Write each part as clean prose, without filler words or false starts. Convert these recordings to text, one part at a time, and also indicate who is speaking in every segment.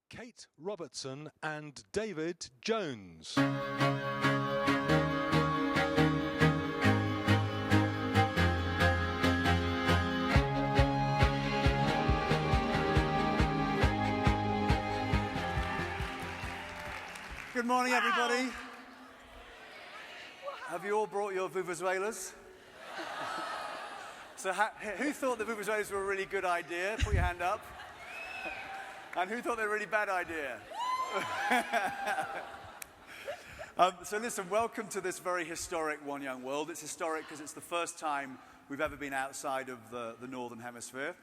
Speaker 1: Kate Robertson and David Jones.
Speaker 2: Good morning, everybody. Have you all brought your vuvuzelas? So who thought the vuvuzelas were a really good idea? Put your hand up. And who thought they were a really bad idea? So listen, welcome to this very historic One Young World. It's historic because it's the first time we've ever been outside of the Northern Hemisphere.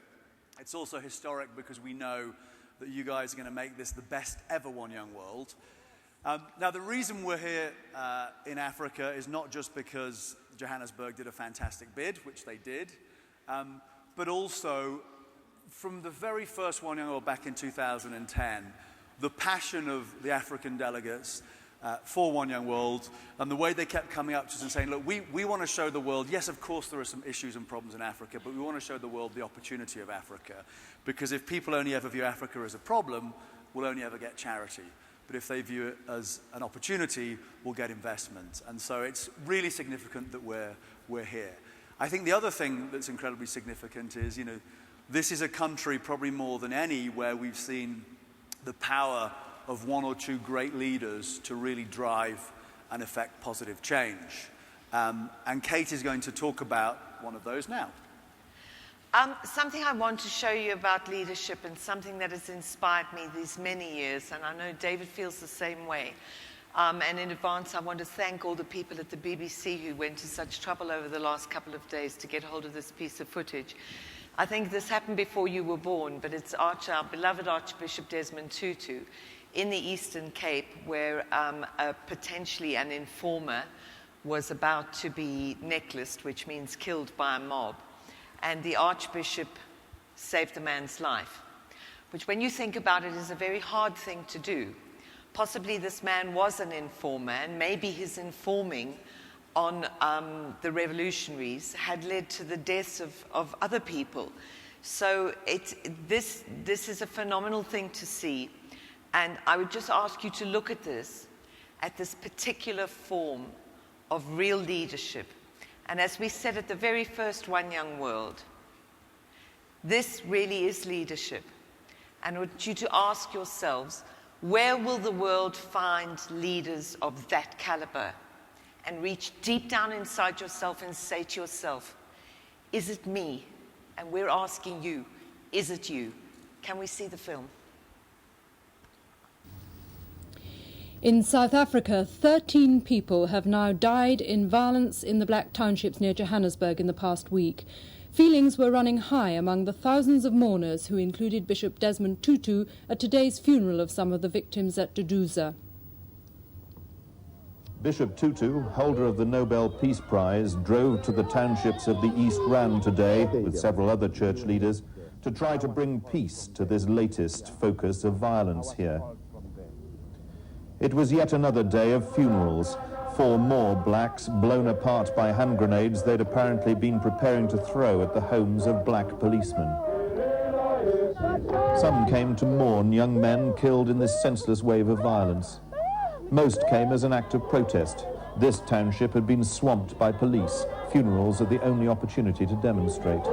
Speaker 2: It's also historic because we know that you guys are going to make this the best ever One Young World. Now, the reason we're here in Africa is not just because Johannesburg did a fantastic bid, which they did, but also from the very first One Young World back in 2010, the passion of the African delegates for One Young World and the way they kept coming up to us and saying, look, we want to show the world, yes, of course there are some issues and problems in Africa, but we want to show the world the opportunity of Africa. Because if people only ever view Africa as a problem, we'll only ever get charity. But if they view it as an opportunity, we'll get investment. And so it's really significant that we're here. I think the other thing that's incredibly significant is, this is a country probably more than any where we've seen the power of one or two great leaders to really drive and effect positive change. And Kate is going to talk about one of those now.
Speaker 3: Something I want to show you about leadership and something that has inspired me these many years, and I know David feels the same way. And in advance, I want to thank all the people at the BBC who went to such trouble over the last couple of days to get hold of this piece of footage. I think this happened before you were born, but it's our beloved Archbishop Desmond Tutu in the Eastern Cape, where potentially an informer was about to be necklaced, which means killed by a mob. And the Archbishop saved the man's life, which when you think about it is a very hard thing to do. Possibly this man was an informer, and maybe his informing on the revolutionaries had led to the deaths of other people. So this is a phenomenal thing to see. And I would just ask you to look at this particular form of real leadership. And as we said at the very first One Young World, this really is leadership. And I want you to ask yourselves, where will the world find leaders of that caliber? And reach deep down inside yourself and say to yourself, is it me? And we're asking you, is it you? Can we see the film?
Speaker 4: In South Africa, 13 people have now died in violence in the black townships near Johannesburg in the past week. Feelings were running high among the thousands of mourners who included Bishop Desmond Tutu at today's funeral of some of the victims at Duduza.
Speaker 5: Bishop Tutu, holder of the Nobel Peace Prize, drove to the townships of the East Rand today with several other church leaders to try to bring peace to this latest focus of violence here. It was yet another day of funerals. 4 more blacks blown apart by hand grenades they'd apparently been preparing to throw at the homes of black policemen. Some came to mourn young men killed in this senseless wave of violence. Most came as an act of protest. This township had been swamped by police. Funerals are the only opportunity to demonstrate.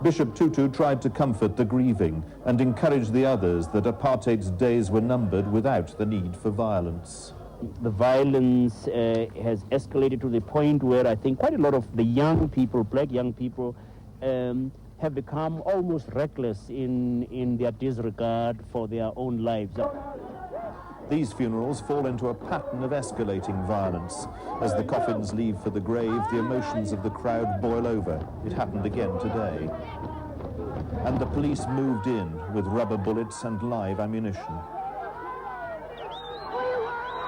Speaker 5: Bishop Tutu tried to comfort the grieving and encourage the others that apartheid's days were numbered without the need for violence.
Speaker 6: The violence has escalated to the point where I think quite a lot of the young people, black young people, have become almost reckless in their disregard for their own lives.
Speaker 5: These funerals fall into a pattern of escalating violence. As the coffins leave for the grave, the emotions of the crowd boil over. It happened again today. And the police moved in with rubber bullets and live ammunition.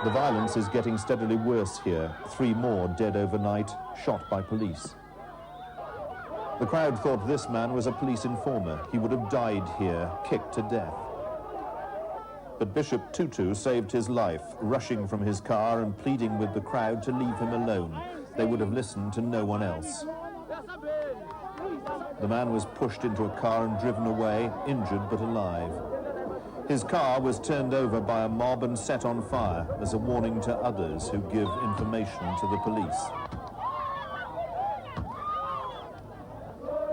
Speaker 5: The violence is getting steadily worse here. 3 more dead overnight, shot by police. The crowd thought this man was a police informer. He would have died here, kicked to death. But Bishop Tutu saved his life, rushing from his car and pleading with the crowd to leave him alone. They would have listened to no one else. The man was pushed into a car and driven away, injured but alive. His car was turned over by a mob and set on fire as a warning to others who give information to the police.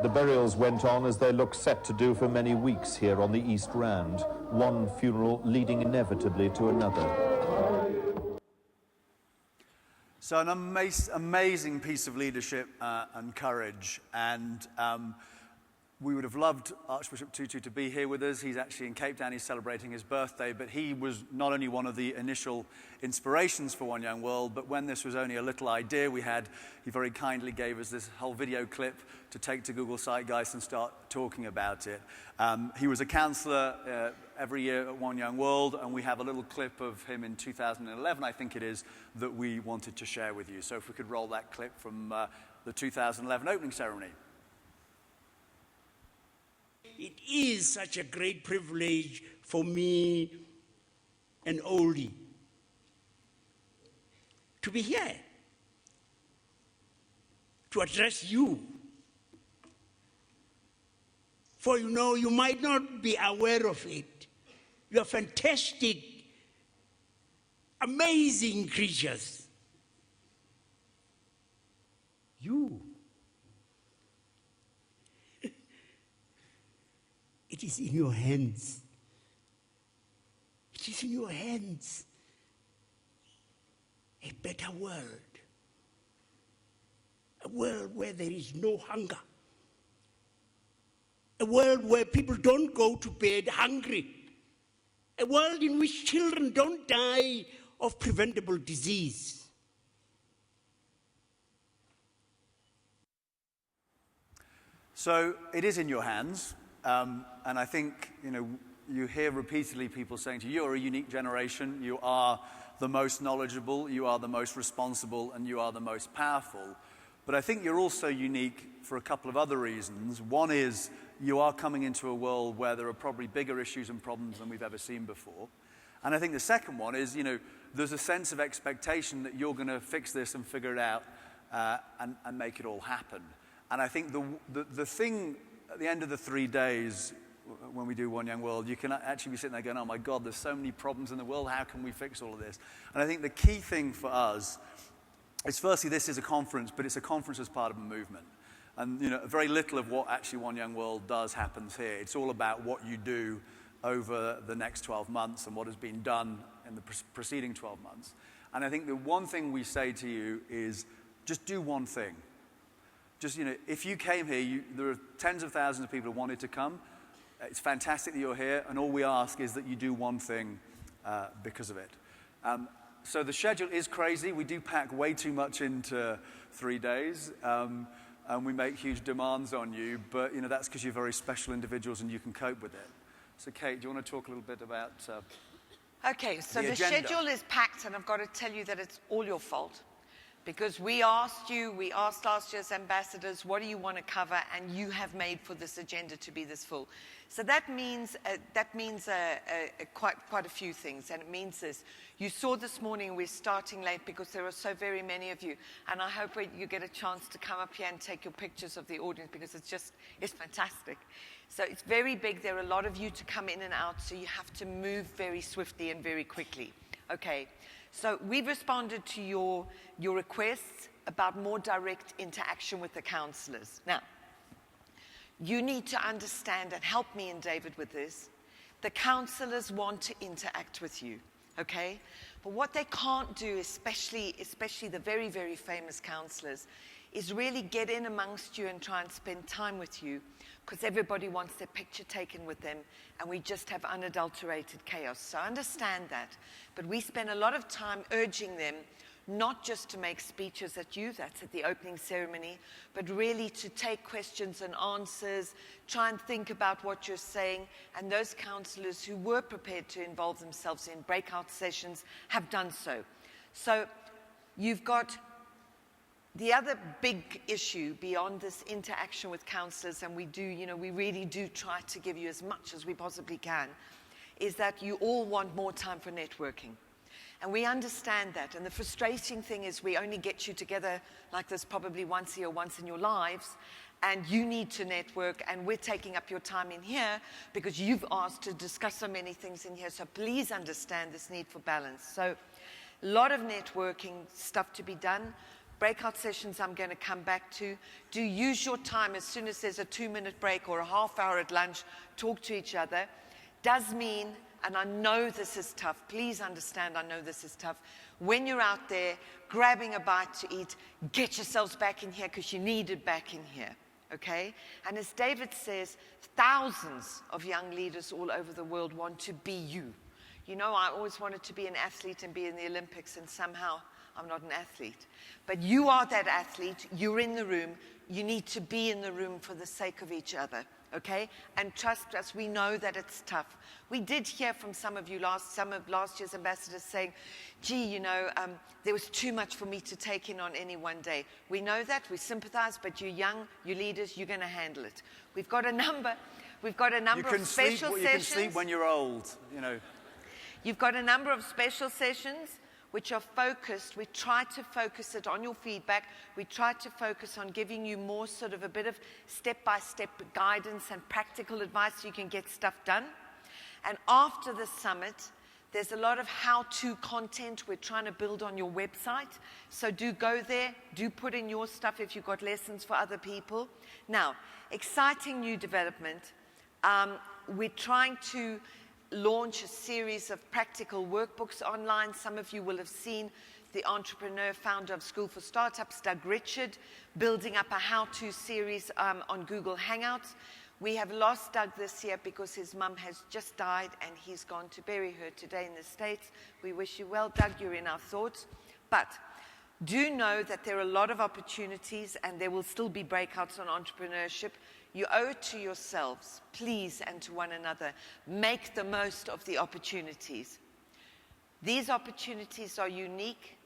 Speaker 5: The burials went on as they look set to do for many weeks here on the East Rand, one funeral leading inevitably to another.
Speaker 2: So an amazing piece of leadership and courage, and we would have loved Archbishop Tutu to be here with us. He's actually in Cape Town, he's celebrating his birthday, but he was not only one of the initial inspirations for One Young World, but when this was only a little idea we had, he very kindly gave us this whole video clip to take to Google Zeitgeist and start talking about it. He was a counsellor every year at One Young World, and we have a little clip of him in 2011, I think it is, that we wanted to share with you. So if we could roll that clip from the 2011 opening ceremony.
Speaker 7: It is such a great privilege for me, an oldie, to be here, to address you. For you know, you might not be aware of it. You are fantastic, amazing creatures. You. It is in your hands. It is in your hands. A better world. A world where there is no hunger. A world where people don't go to bed hungry. A world in which children don't die of preventable disease.
Speaker 2: So it is in your hands. And I think, you hear repeatedly people saying to you, you're a unique generation, you are the most knowledgeable, you are the most responsible, and you are the most powerful. But I think you're also unique for a couple of other reasons. One is you are coming into a world where there are probably bigger issues and problems than we've ever seen before. And I think the second one is, there's a sense of expectation that you're going to fix this and figure it out and make it all happen. And I think the thing at the end of the 3 days, when we do One Young World, you can actually be sitting there going, oh my God, there's so many problems in the world, how can we fix all of this? And I think the key thing for us is, firstly, this is a conference, but it's a conference as part of a movement. And very little of what actually One Young World does happens here. It's all about what you do over the next 12 months and what has been done in the preceding 12 months. And I think the one thing we say to you is, just do one thing. Just, if you came here, there are tens of thousands of people who wanted to come. It's fantastic that you're here, and all we ask is that you do one thing because of it. So the schedule is crazy. We do pack way too much into 3 days, and we make huge demands on you, but that's because you're very special individuals and you can cope with it. So Kate, do you want to talk a little bit about
Speaker 3: Okay, so the
Speaker 2: agenda?
Speaker 3: schedule is packed, and I've got to tell you that it's all your fault. Because we asked last year's ambassadors, what do you want to cover? And you have made for this agenda to be this full. So that means quite a few things. And it means this. You saw this morning we're starting late because there are so very many of you. And I hope you get a chance to come up here and take your pictures of the audience because it's fantastic. So it's very big. There are a lot of you to come in and out. So you have to move very swiftly and very quickly. Okay. So we've responded to your requests about more direct interaction with the counsellors. Now, you need to understand, and help me and David with this, the counsellors want to interact with you, okay? But what they can't do, especially the very, very famous counsellors, is really get in amongst you and try and spend time with you, because everybody wants their picture taken with them, and we just have unadulterated chaos. So I understand that. But we spend a lot of time urging them not just to make speeches at you, that's at the opening ceremony, but really to take questions and answers, try and think about what you're saying, and those counsellors who were prepared to involve themselves in breakout sessions have done so. So you've got the other big issue beyond this interaction with counsellors, and we really do try to give you as much as we possibly can, is that you all want more time for networking. And we understand that. And the frustrating thing is we only get you together like this probably once a year, once in your lives. and you need to network, and we're taking up your time in here because you've asked to discuss so many things in here. So please understand this need for balance. So a lot of networking stuff to be done. Breakout sessions I'm going to come back to. Do use your time as soon as there's a 2-minute break or a half hour at lunch, talk to each other. Does mean, and I know this is tough, please understand, I know this is tough. When you're out there grabbing a bite to eat, get yourselves back in here because you need it back in here, okay? And as David says, thousands of young leaders all over the world want to be you. You know, I always wanted to be an athlete and be in the Olympics, and somehow I'm not an athlete. But you are that athlete, you're in the room, you need to be in the room for the sake of each other, okay? And trust us, we know that it's tough. We did hear from some of you, some of last year's ambassadors saying, gee, you know, there was too much for me to take in on any one day. We know that, we sympathize, but you're young, you're leaders, you're going to handle it. We've got a number of special sessions.
Speaker 2: You can sleep when you're old, you know.
Speaker 3: You've got a number of special sessions which are focused. We try to focus it on your feedback. We try to focus on giving you more sort of a bit of step-by-step guidance and practical advice so you can get stuff done. And after the summit, there's a lot of how-to content we're trying to build on your website. So do go there. Do put in your stuff if you've got lessons for other people. Now, exciting new development. We're trying to launch a series of practical workbooks online. Some of you will have seen the entrepreneur, founder of School for Startups, Doug Richard, building up a how-to series on Google Hangouts. We have lost Doug this year because his mum has just died and he's gone to bury her today in the States. We wish you well, Doug, you're in our thoughts. But do know that there are a lot of opportunities and there will still be breakouts on entrepreneurship. You owe it to yourselves, please, and to one another. Make the most of the opportunities. These opportunities are unique,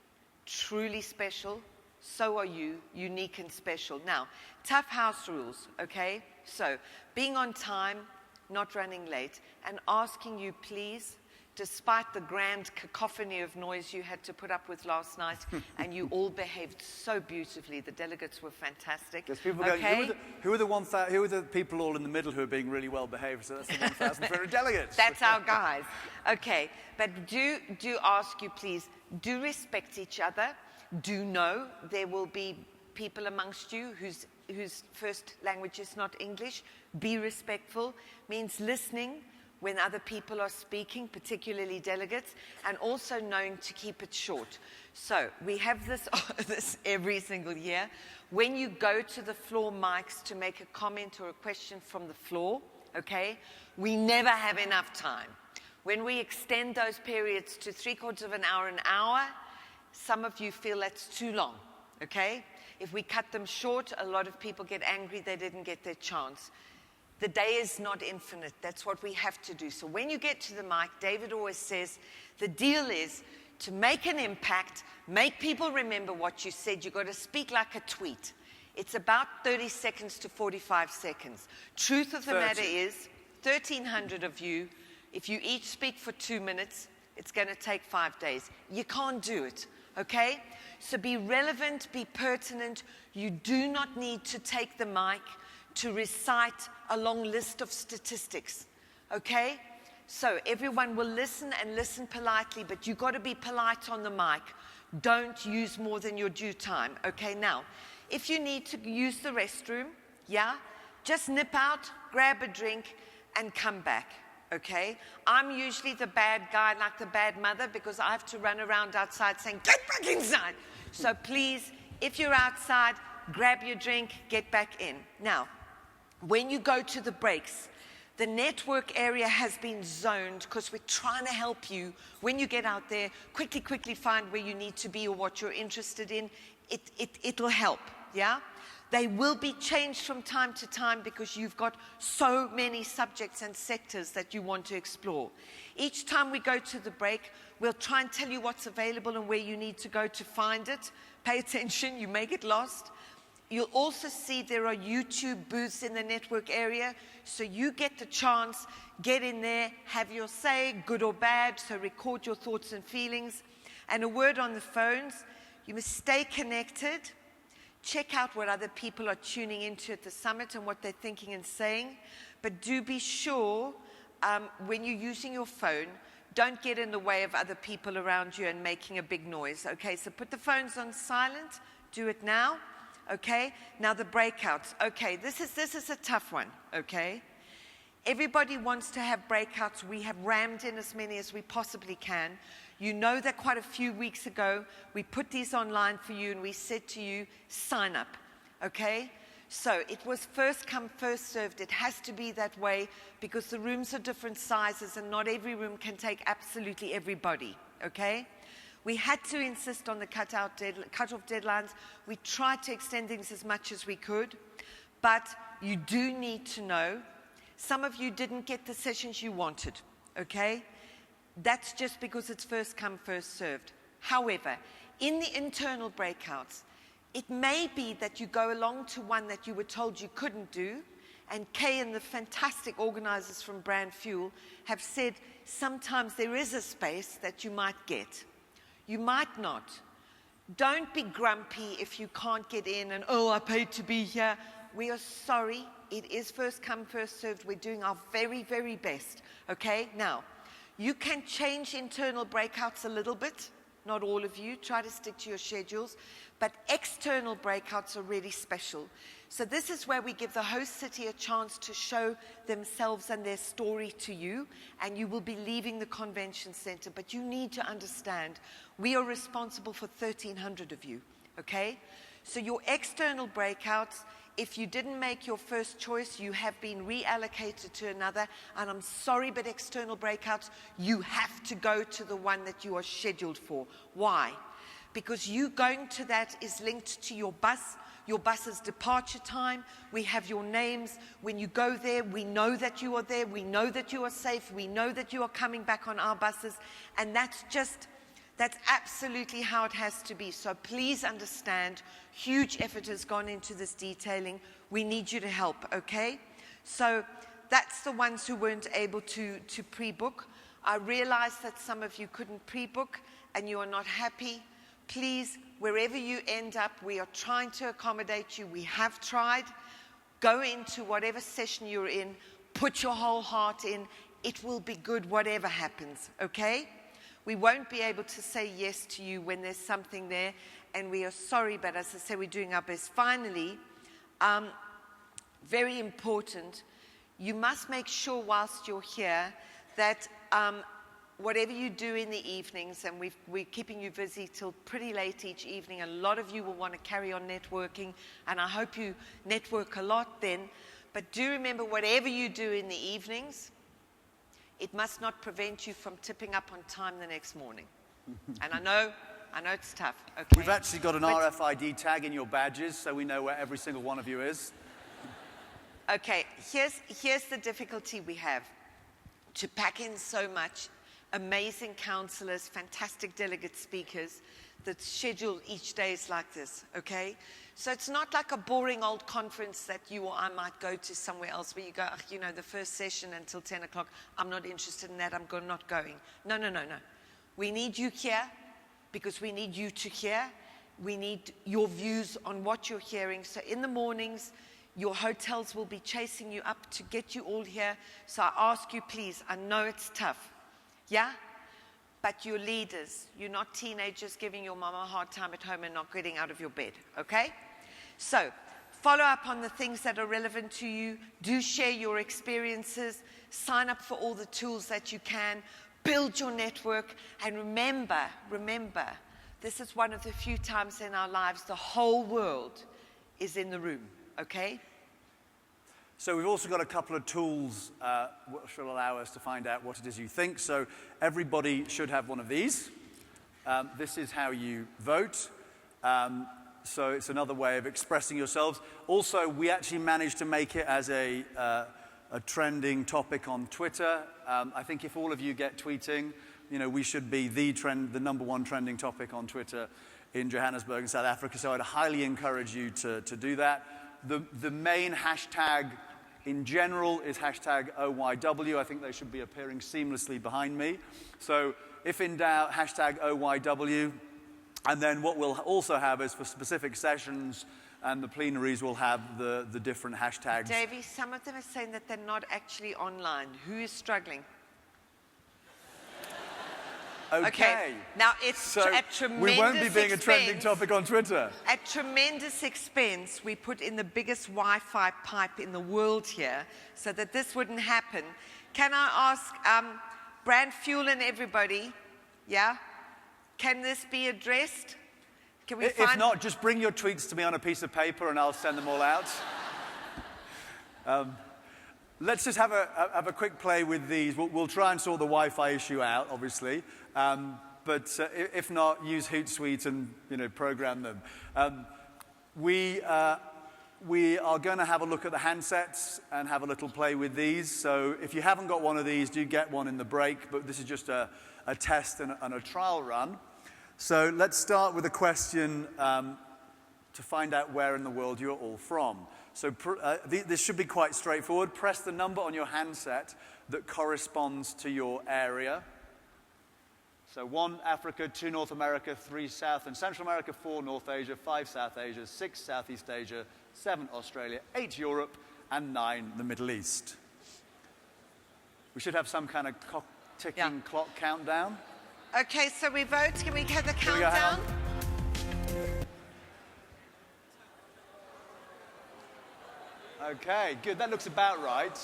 Speaker 3: truly special. So are you, unique and special. Now, tough house rules, okay? So, being on time, not running late, and asking you, please, despite the grand cacophony of noise you had to put up with last night, and you all behaved so beautifully. The delegates were fantastic.
Speaker 2: There's people going, who are the people all in the middle who are being really well behaved? So that's the 1,300 delegates.
Speaker 3: That's our guys. Okay, but do ask you, please, do respect each other. Do know there will be people amongst you whose first language is not English. Be respectful. Means listening when other people are speaking, particularly delegates, and also knowing to keep it short. So we have this every single year. When you go to the floor mics to make a comment or a question from the floor, okay, we never have enough time. When we extend those periods to 3/4 of an hour, some of you feel that's too long, okay? If we cut them short, a lot of people get angry they didn't get their chance. The day is not infinite. That's what we have to do. So when you get to the mic, David always says, the deal is to make an impact, make people remember what you said. You've got to speak like a tweet. It's about 30 seconds to 45 seconds. Truth of the matter is, 1,300 of you, if you each speak for 2 minutes, it's going to take 5 days. You can't do it, okay? So be relevant, be pertinent. You do not need to take the mic to recite a long list of statistics, okay? So everyone will listen and listen politely, but you've got to be polite on the mic. Don't use more than your due time, okay? Now, if you need to use the restroom, just nip out, grab a drink, and come back, okay? I'm usually the bad guy, like the bad mother, because I have to run around outside saying, get back inside. So please, if you're outside, grab your drink, get back in. Now, when you go to the breaks, the network area has been zoned because we're trying to help you. When you get out there, quickly find where you need to be or what you're interested in. It'll help, yeah? They will be changed from time to time because you've got so many subjects and sectors that you want to explore. Each time we go to the break, we'll try and tell you what's available and where you need to go to find it. Pay attention, you may get lost. You'll also see there are YouTube booths in the network area, so you get the chance, get in there, have your say, good or bad, so record your thoughts and feelings. And a word on the phones, you must stay connected. Check out what other people are tuning into at the summit and what they're thinking and saying. But do be sure when you're using your phone, don't get in the way of other people around you and making a big noise. Okay, so put the phones on silent. Do it now. Okay, now the breakouts. Okay, this is a tough one. Okay, everybody wants to have breakouts. We have rammed in as many as we possibly can. You know that quite a few weeks ago, we put these online for you and we said to you, sign up, okay? So it was first come, first served. It has to be that way because the rooms are different sizes and not every room can take absolutely everybody, okay? We had to insist on the cut-off deadlines. We tried to extend things as much as we could, but you do need to know, some of you didn't get the sessions you wanted, okay? That's just because it's first come, first served. However, in the internal breakouts, it may be that you go along to one that you were told you couldn't do, and Kay and the fantastic organizers from Brand Fuel have said sometimes there is a space that you might get. You might not. Don't be grumpy if you can't get in and, oh, I paid to be here. We are sorry. It is first come, first served. We're doing our very, very best. Okay? Now, you can change internal breakouts a little bit, not all of you, try to stick to your schedules, but external breakouts are really special. So this is where we give the host city a chance to show themselves and their story to you, and you will be leaving the convention center, but you need to understand, we are responsible for 1,300 of you, okay? So your external breakouts, if you didn't make your first choice, you have been reallocated to another. And I'm sorry, but external breakouts, you have to go to the one that you are scheduled for. Why? Because you going to that is linked to your bus's departure time. We have your names. When you go there, we know that you are there. We know that you are safe. We know that you are coming back on our buses. And that's absolutely how it has to be. So please understand, huge effort has gone into this detailing. We need you to help, okay? So that's the ones who weren't able to pre-book. I realize that some of you couldn't pre-book and you are not happy. Please, wherever you end up, we are trying to accommodate you. We have tried. Go into whatever session you're in. Put your whole heart in. It will be good whatever happens, okay? We won't be able to say yes to you when there's something there, and we are sorry, but as I say, we're doing our best. Finally, very important, you must make sure whilst you're here that whatever you do in the evenings, and we're keeping you busy till pretty late each evening, a lot of you will want to carry on networking, and I hope you network a lot then, but do remember whatever you do in the evenings, it must not prevent you from tipping up on time the next morning. And I know it's tough. Okay.
Speaker 2: We've actually got an RFID tag in your badges, so we know where every single one of you is.
Speaker 3: Okay, here's the difficulty we have. To pack in so much, amazing counselors, fantastic delegate speakers, that schedule each day is like this, okay? So it's not like a boring old conference that you or I might go to somewhere else where you go, the first session until 10 o'clock, I'm not interested in that, I'm not going. No. We need you here because we need you to hear. We need your views on what you're hearing. So in the mornings, your hotels will be chasing you up to get you all here. So I ask you, please, I know it's tough, yeah? But you're leaders. You're not teenagers giving your mama a hard time at home and not getting out of your bed, okay? So follow up on the things that are relevant to you. Do share your experiences. Sign up for all the tools that you can. Build your network. And remember, this is one of the few times in our lives the whole world is in the room, okay?
Speaker 2: So we've also got a couple of tools which will allow us to find out what it is you think. So everybody should have one of these. This is how you vote. So it's another way of expressing yourselves. Also, we actually managed to make it as a trending topic on Twitter. I think if all of you get tweeting, we should be the number one trending topic on Twitter in Johannesburg and South Africa. So I'd highly encourage you to do that. The main hashtag in general is hashtag OYW. I think they should be appearing seamlessly behind me. So if in doubt, hashtag OYW. And then what we'll also have is for specific sessions, and the plenaries will have the different hashtags.
Speaker 3: Davey, some of them are saying that they're not actually online. Who is struggling?
Speaker 2: Okay.
Speaker 3: Now, it's
Speaker 2: So
Speaker 3: at tremendous
Speaker 2: we won't be being a trending
Speaker 3: expense.
Speaker 2: topic on Twitter.
Speaker 3: At tremendous expense, we put in the biggest Wi-Fi pipe in the world here so that this wouldn't happen. Can I ask Brand Fuel and everybody, yeah? Can this be addressed? Can we
Speaker 2: If not, just bring your tweets to me on a piece of paper and I'll send them all out. Let's just have a quick play with these. We'll try and sort the Wi-Fi issue out, obviously. But if not, use Hootsuite and program them. We are going to have a look at the handsets and have a little play with these. So if you haven't got one of these, do get one in the break. But this is just a test and a trial run. So let's start with a question to find out where in the world you're all from. So this should be quite straightforward. Press the number on your handset that corresponds to your area. So 1 Africa, 2 North America, 3 South and Central America, 4 North Asia, 5 South Asia, 6 Southeast Asia, 7 Australia, 8 Europe, and 9 the Middle East. We should have some kind of ticking clock countdown.
Speaker 3: Okay, so we vote. Can we have the
Speaker 2: Here we go, hang
Speaker 3: countdown?
Speaker 2: Okay, good. That looks about right.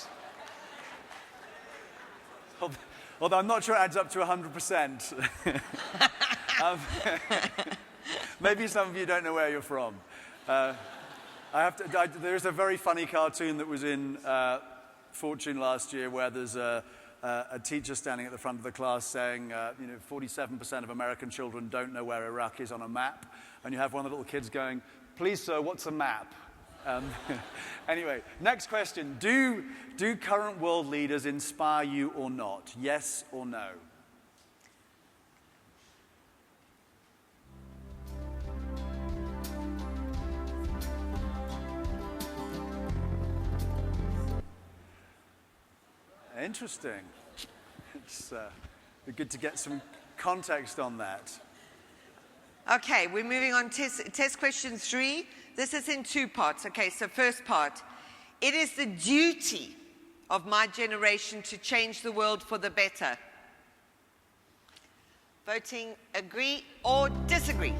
Speaker 2: Although I'm not sure it adds up to 100%. Maybe some of you don't know where you're from. There is a very funny cartoon that was in Fortune last year where there's a teacher standing at the front of the class saying, 47% of American children don't know where Iraq is on a map. And you have one of the little kids going, please, sir, what's a map? Anyway, next question. Do current world leaders inspire you or not? Yes or no? Interesting. It's good to get some context on that.
Speaker 3: Okay, we're moving on. Test question 3. This is in 2 parts. Okay, so first part. It is the duty of my generation to change the world for the better. Voting agree or disagree.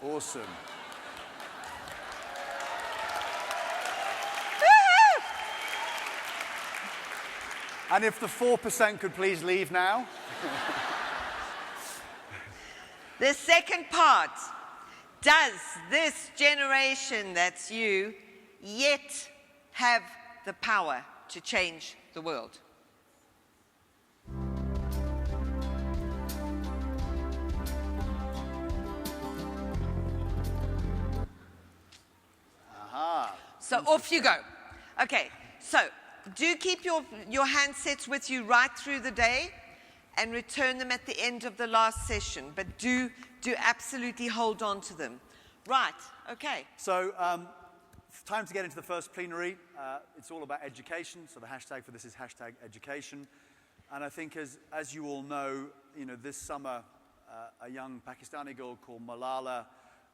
Speaker 2: Awesome. And if the 4% could please leave now.
Speaker 3: The second part. Does this generation, that's you, yet have the power to change the world?
Speaker 2: Aha.
Speaker 3: So off you go. Okay, so do keep your handsets with you right through the day and return them at the end of the last session, but do absolutely hold on to them. Right, okay.
Speaker 2: So it's time to get into the first plenary. It's all about education, so the hashtag for this is #education. And I think as you all know, this summer a young Pakistani girl called Malala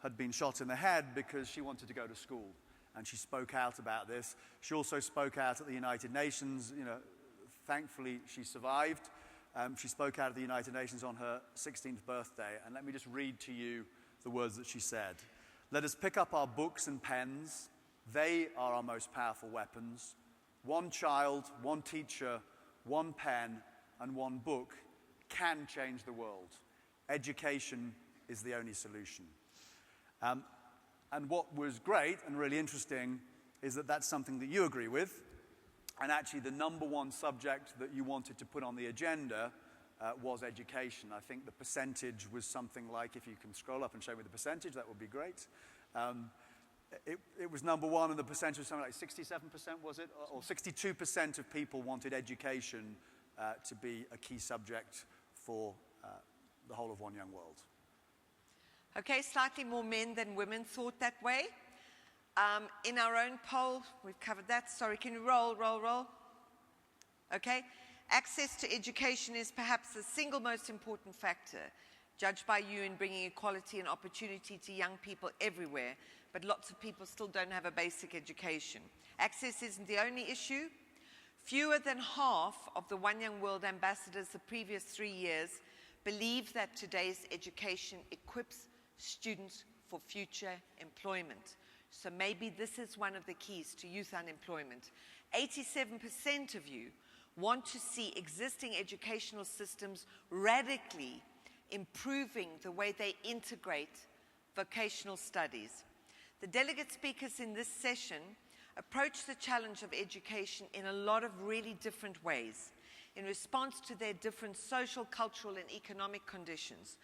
Speaker 2: had been shot in the head because she wanted to go to school. And she spoke out about this. She also spoke out at the United Nations. Thankfully, she survived. She spoke out at the United Nations on her 16th birthday. And let me just read to you the words that she said. Let us pick up our books and pens. They are our most powerful weapons. One child, one teacher, one pen, and one book can change the world. Education is the only solution. And what was great and really interesting is that that's something that you agree with. And actually the number one subject that you wanted to put on the agenda was education. I think the percentage was something like, if you can scroll up and show me the percentage, that would be great. It was number one, and the percentage was something like 67%, was it? Or 62% of people wanted education to be a key subject for the whole of One Young World.
Speaker 3: Okay, slightly more men than women thought that way. In our own poll, we've covered that. Sorry, can you roll? Okay. Access to education is perhaps the single most important factor, judged by you in bringing equality and opportunity to young people everywhere, but lots of people still don't have a basic education. Access isn't the only issue. Fewer than half of the One Young World ambassadors the previous 3 years believe that today's education equips students for future employment. So maybe this is one of the keys to youth unemployment. 87% of you want to see existing educational systems radically improving the way they integrate vocational studies. The delegate speakers in this session approach the challenge of education in a lot of really different ways in response to their different social, cultural, and economic conditions.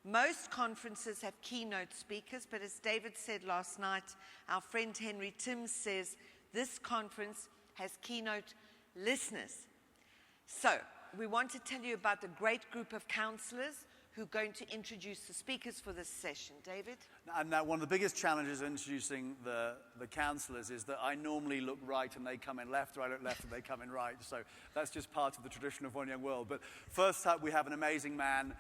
Speaker 3: Most conferences have keynote speakers, but as David said last night, our friend Henry Timms says this conference has keynote listeners. So, we want to tell you about the great group of counsellors who are going to introduce the speakers for this session. David?
Speaker 2: And now one of the biggest challenges in introducing the counsellors is that I normally look right and they come in left, or I look left and they come in right. So that's just part of the tradition of One Young World. But first up, we have an amazing man.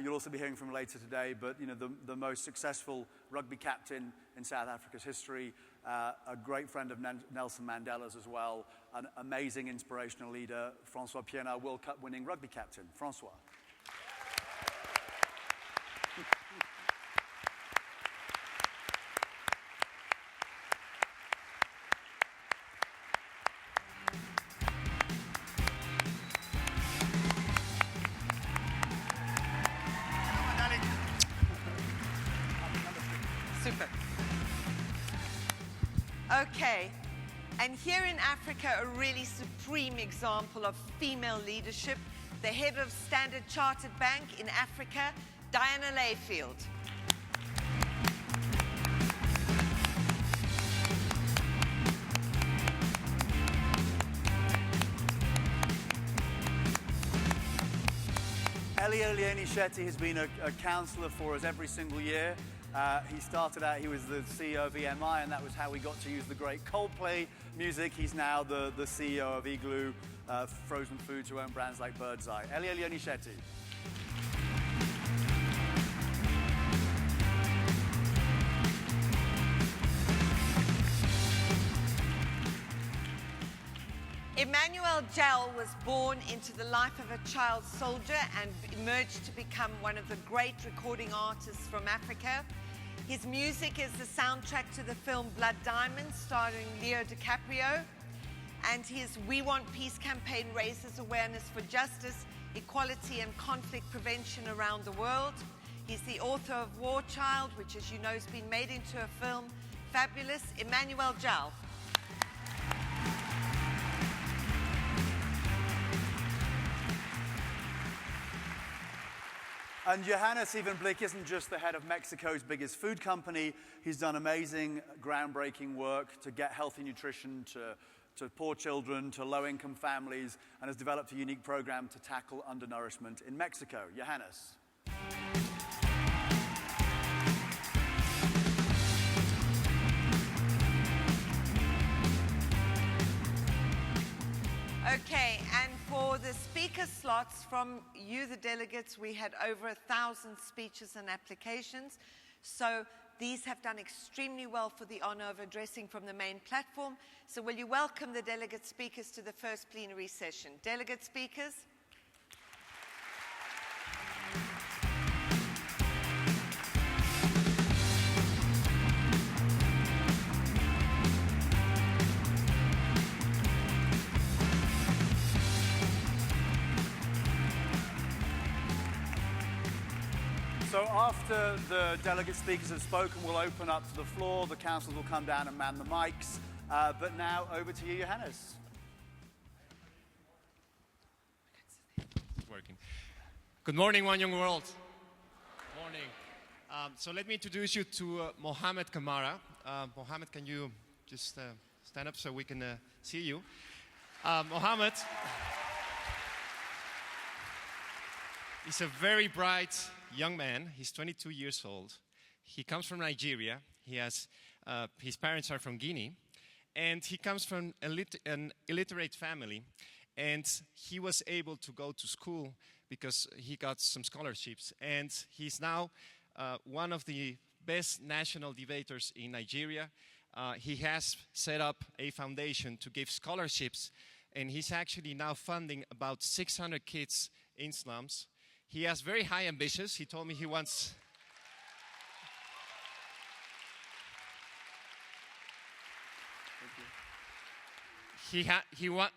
Speaker 2: You'll also be hearing from him later today, but you know, the most successful rugby captain in South Africa's history, a great friend of Nelson Mandela's as well, an amazing inspirational leader, Francois Pienaar, World Cup winning rugby captain. Francois.
Speaker 3: Super. Okay, and here in Africa, a really supreme example of female leadership, the head of Standard Chartered Bank in Africa, Diana Layfield.
Speaker 2: Elio Leoni Sceti has been a counsellor for us every single year. He started out, he was the CEO of EMI, and that was how we got to use the great Coldplay music. He's now the CEO of Igloo Frozen Foods, who own brands like Birdseye. Elio Leoni Sceti.
Speaker 3: Emmanuel Jal was born into the life of a child soldier and emerged to become one of the great recording artists from Africa. His music is the soundtrack to the film Blood Diamonds, starring Leo DiCaprio. And his We Want Peace campaign raises awareness for justice, equality, and conflict prevention around the world. He's the author of War Child, which, as you know, has been made into a film. Fabulous. Emmanuel Jal.
Speaker 2: And Johannes Evenblij isn't just the head of Mexico's biggest food company. He's done amazing, groundbreaking work to get healthy nutrition to poor children, to low-income families, and has developed a unique program to tackle undernourishment in Mexico. Johannes.
Speaker 3: Okay, and for the speaker slots from you, the delegates, we had over 1,000 speeches and applications. So these have done extremely well for the honor of addressing from the main platform. So will you welcome the delegate speakers to the first plenary session? Delegate speakers.
Speaker 2: So after the delegate speakers have spoken, we'll open up to the floor. The councillors will come down and man the mics. But now, over to you, Johannes.
Speaker 8: It's working. Good morning, One Young World. Good morning. So let me introduce you to Mohamed Kamara. Mohamed, can you just stand up so we can see you? Mohamed is a very bright young man. He's 22 years old. He comes from Nigeria. He has, his parents are from Guinea. And he comes from an illiterate family. And he was able to go to school because he got some scholarships. And he's now one of the best national debaters in Nigeria. He has set up a foundation to give scholarships, and he's actually now funding about 600 kids in slums. He has very high ambitions. He told me he wants...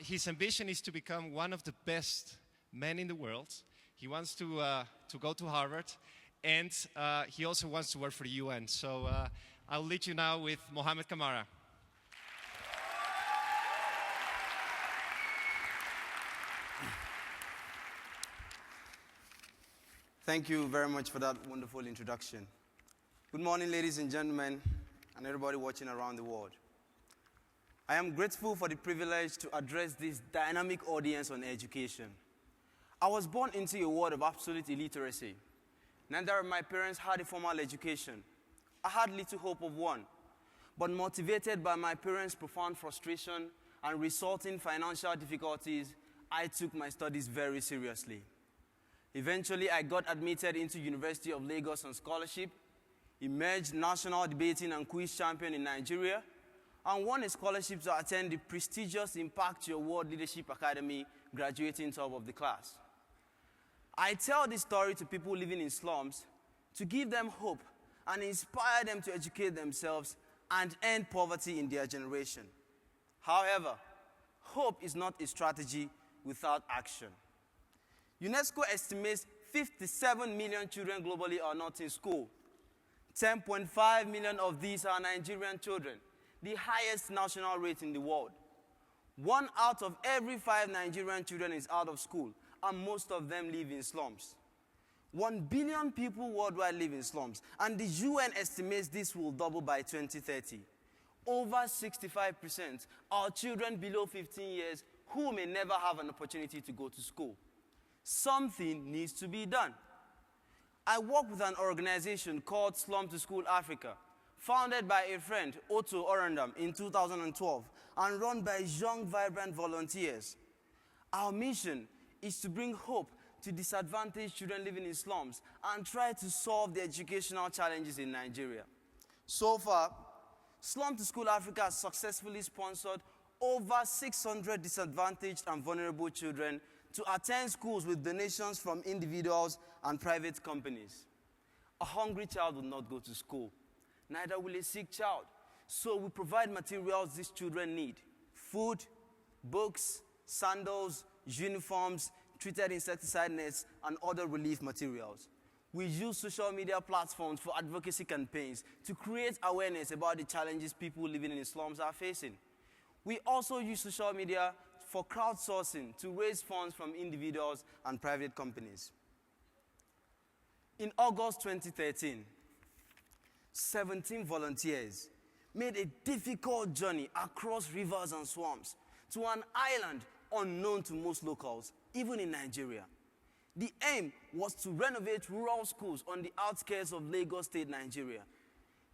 Speaker 8: His ambition is to become one of the best men in the world. He wants to go to Harvard, and he also wants to work for the UN. So I'll lead you now with Mohamed Kamara.
Speaker 9: Thank you very much for that wonderful introduction. Good morning, ladies and gentlemen, and everybody watching around the world. I am grateful for the privilege to address this dynamic audience on education. I was born into a world of absolute illiteracy. Neither of my parents had a formal education. I had little hope of one, but motivated by my parents' profound frustration and resulting financial difficulties, I took my studies very seriously. Eventually, I got admitted into University of Lagos on scholarship, emerged national debating and quiz champion in Nigeria, and won a scholarship to attend the prestigious Impact Your World Leadership Academy, graduating top of the class. I tell this story to people living in slums to give them hope and inspire them to educate themselves and end poverty in their generation. However, hope is not a strategy without action. UNESCO estimates 57 million children globally are not in school. 10.5 million of these are Nigerian children, the highest national rate in the world. 1 out of every 5 Nigerian children is out of school, and most of them live in slums. 1 billion people worldwide live in slums, and the UN estimates this will double by 2030. Over 65% are children below 15 years who may never have an opportunity to go to school. Something needs to be done. I work with an organization called Slum to School Africa, founded by a friend, Otto Orandam, in 2012, and run by young, vibrant volunteers. Our mission is to bring hope to disadvantaged children living in slums and try to solve the educational challenges in Nigeria. So far, Slum to School Africa has successfully sponsored over 600 disadvantaged and vulnerable children to attend schools with donations from individuals and private companies. A hungry child will not go to school. Neither will a sick child. So we provide materials these children need: food, books, sandals, uniforms, treated insecticide nets, and other relief materials. We use social media platforms for advocacy campaigns to create awareness about the challenges people living in the slums are facing. We also use social media for crowdsourcing to raise funds from individuals and private companies. In August 2013, 17 volunteers made a difficult journey across rivers and swamps to an island unknown to most locals, even in Nigeria. The aim was to renovate rural schools on the outskirts of Lagos State, Nigeria.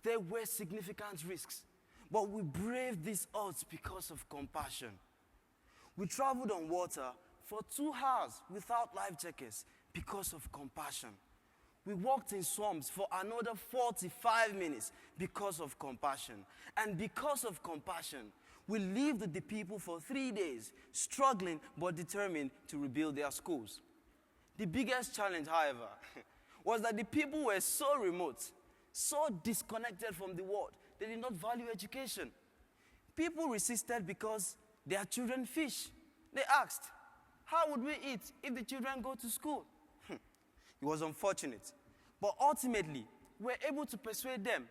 Speaker 9: There were significant risks, but we braved these odds because of compassion. We traveled on water for 2 hours without life jackets because of compassion. We walked in swamps for another 45 minutes because of compassion. And because of compassion, we lived with the people for 3 days, struggling but determined to rebuild their schools. The biggest challenge, however, was that the people were so remote, so disconnected from the world, they did not value education. People resisted because their children fish. They asked, how would we eat if the children go to school? It was unfortunate. But ultimately, we were able to persuade them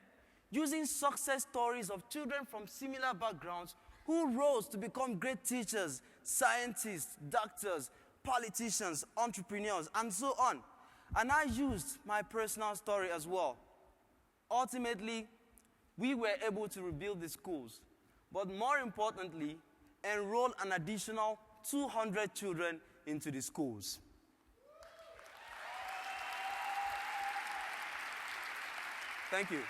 Speaker 9: using success stories of children from similar backgrounds who rose to become great teachers, scientists, doctors, politicians, entrepreneurs, and so on. And I used my personal story as well. Ultimately, we were able to rebuild the schools, but more importantly, enroll an additional 200 children into the schools. Thank you.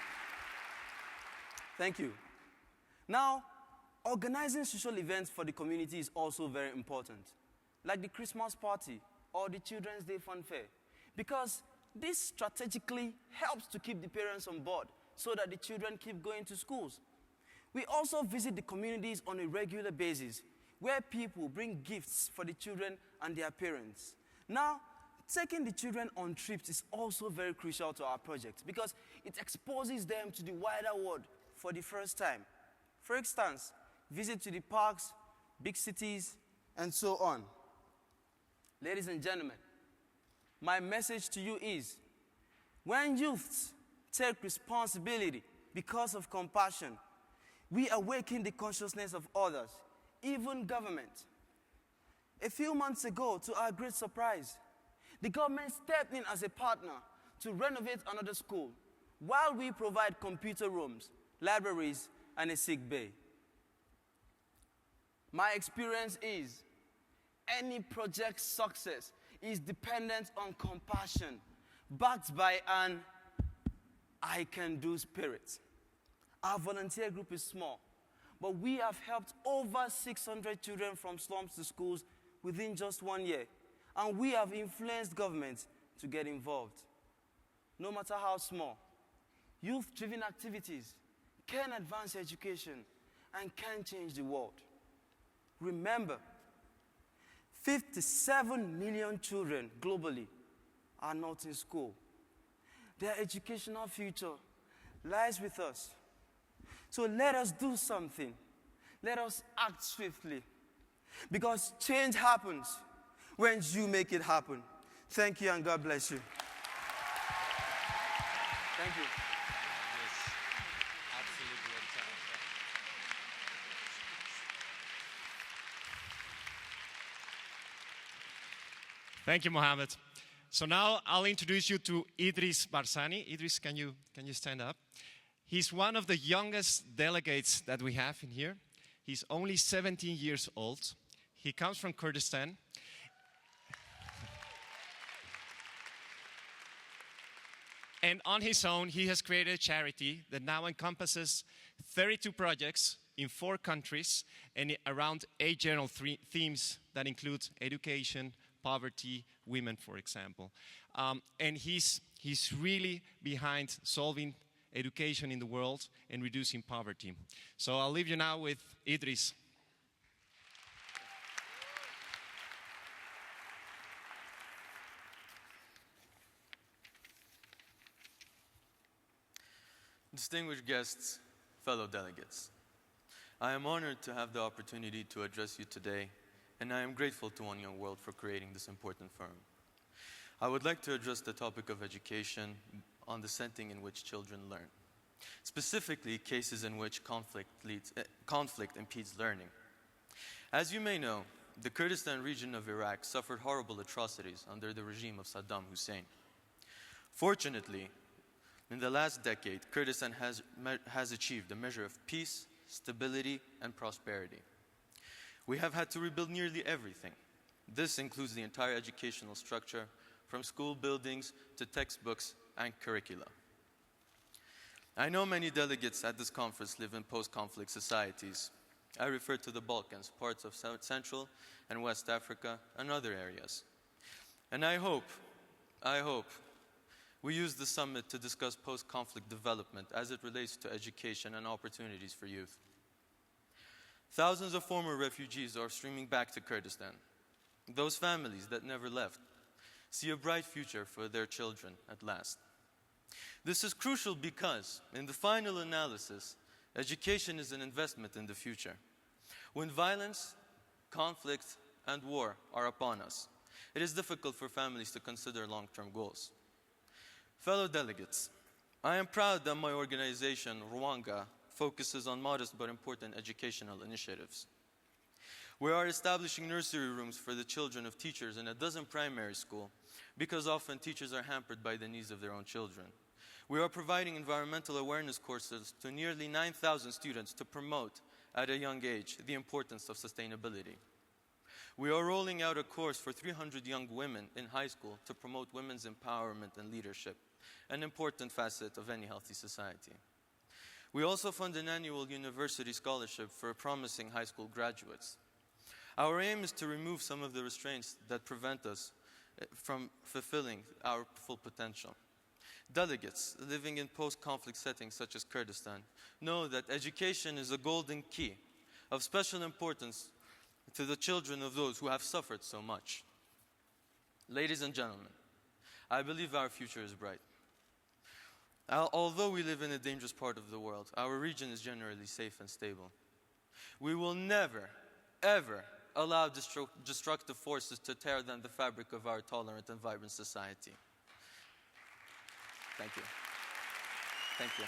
Speaker 9: Thank you. Now, organizing social events for the community is also very important. like the Christmas party or the Children's Day funfair, because this strategically helps to keep the parents on board so that the children keep going to schools. We also visit the communities on a regular basis where people bring gifts for the children and their parents. Now, taking the children on trips is also very crucial to our project because it exposes them to the wider world for the first time. For instance, visit to the parks, big cities, and so on. Ladies and gentlemen, my message to you is, when youths take responsibility because of compassion, we awaken the consciousness of others, even government. A few months ago, to our great surprise, the government stepped in as a partner to renovate another school while we provide computer rooms, libraries, and a sick bay. My experience is any project's success is dependent on compassion, backed by an I can do spirit. Our volunteer group is small, but we have helped over 600 children from slums to schools within just 1 year, and we have influenced governments to get involved. No matter how small, youth-driven activities can advance education and can change the world. Remember, 57 million children globally are not in school. Their educational future lies with us. So let us do something. Let us act swiftly. Because change happens when you make it happen. Thank you and God bless you. Thank you.
Speaker 8: Yes, absolutely. Thank you, Mohammed. So now I'll introduce you to Idris Barsani. Idris, can you stand up? He's one of the youngest delegates that we have in here. He's only 17 years old. He comes from Kurdistan. And on his own, he has created a charity that now encompasses 32 projects in 4 countries and around 8 general themes that include education, poverty, women, for example. And he's really behind solving education in the world and reducing poverty. So I'll leave you now with Idris.
Speaker 10: Distinguished guests, fellow delegates, I am honored to have the opportunity to address you today, and I am grateful to One Young World for creating this important forum. I would like to address the topic of education on the setting in which children learn, specifically cases in which conflict impedes learning. As you may know, the Kurdistan region of Iraq suffered horrible atrocities under the regime of Saddam Hussein. Fortunately, in the last decade, Kurdistan has achieved a measure of peace, stability, and prosperity. We have had to rebuild nearly everything. This includes the entire educational structure, from school buildings to textbooks and curricula. I know many delegates at this conference live in post-conflict societies. I refer to the Balkans, parts of Central and West Africa, and other areas. And I hope we use the summit to discuss post-conflict development as it relates to education and opportunities for youth. Thousands of former refugees are streaming back to Kurdistan. Those families that never left see a bright future for their children at last. This is crucial because, in the final analysis, education is an investment in the future. When violence, conflict, and war are upon us, it is difficult for families to consider long-term goals. Fellow delegates, I am proud that my organization, Rwanga, focuses on modest but important educational initiatives. We are establishing nursery rooms for the children of teachers in a dozen primary schools because often teachers are hampered by the needs of their own children. We are providing environmental awareness courses to nearly 9,000 students to promote, at a young age, the importance of sustainability. We are rolling out a course for 300 young women in high school to promote women's empowerment and leadership, an important facet of any healthy society. We also fund an annual university scholarship for promising high school graduates. Our aim is to remove some of the restraints that prevent us from fulfilling our full potential. Delegates living in post-conflict settings such as Kurdistan know that education is a golden key of special importance to the children of those who have suffered so much. Ladies and gentlemen, I believe our future is bright. Although we live in a dangerous part of the world, our region is generally safe and stable. We will never, ever allow destructive forces to tear down the fabric of our tolerant and vibrant society. Thank you. Thank you.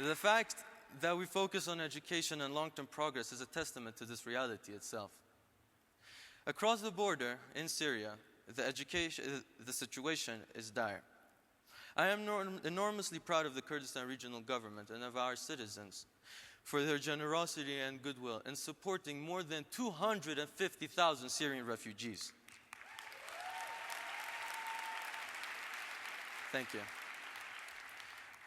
Speaker 10: The fact that we focus on education and long-term progress is a testament to this reality itself. Across the border in Syria, the situation is dire. I am enormously proud of the Kurdistan regional government and of our citizens for their generosity and goodwill in supporting more than 250,000 Syrian refugees. Thank you.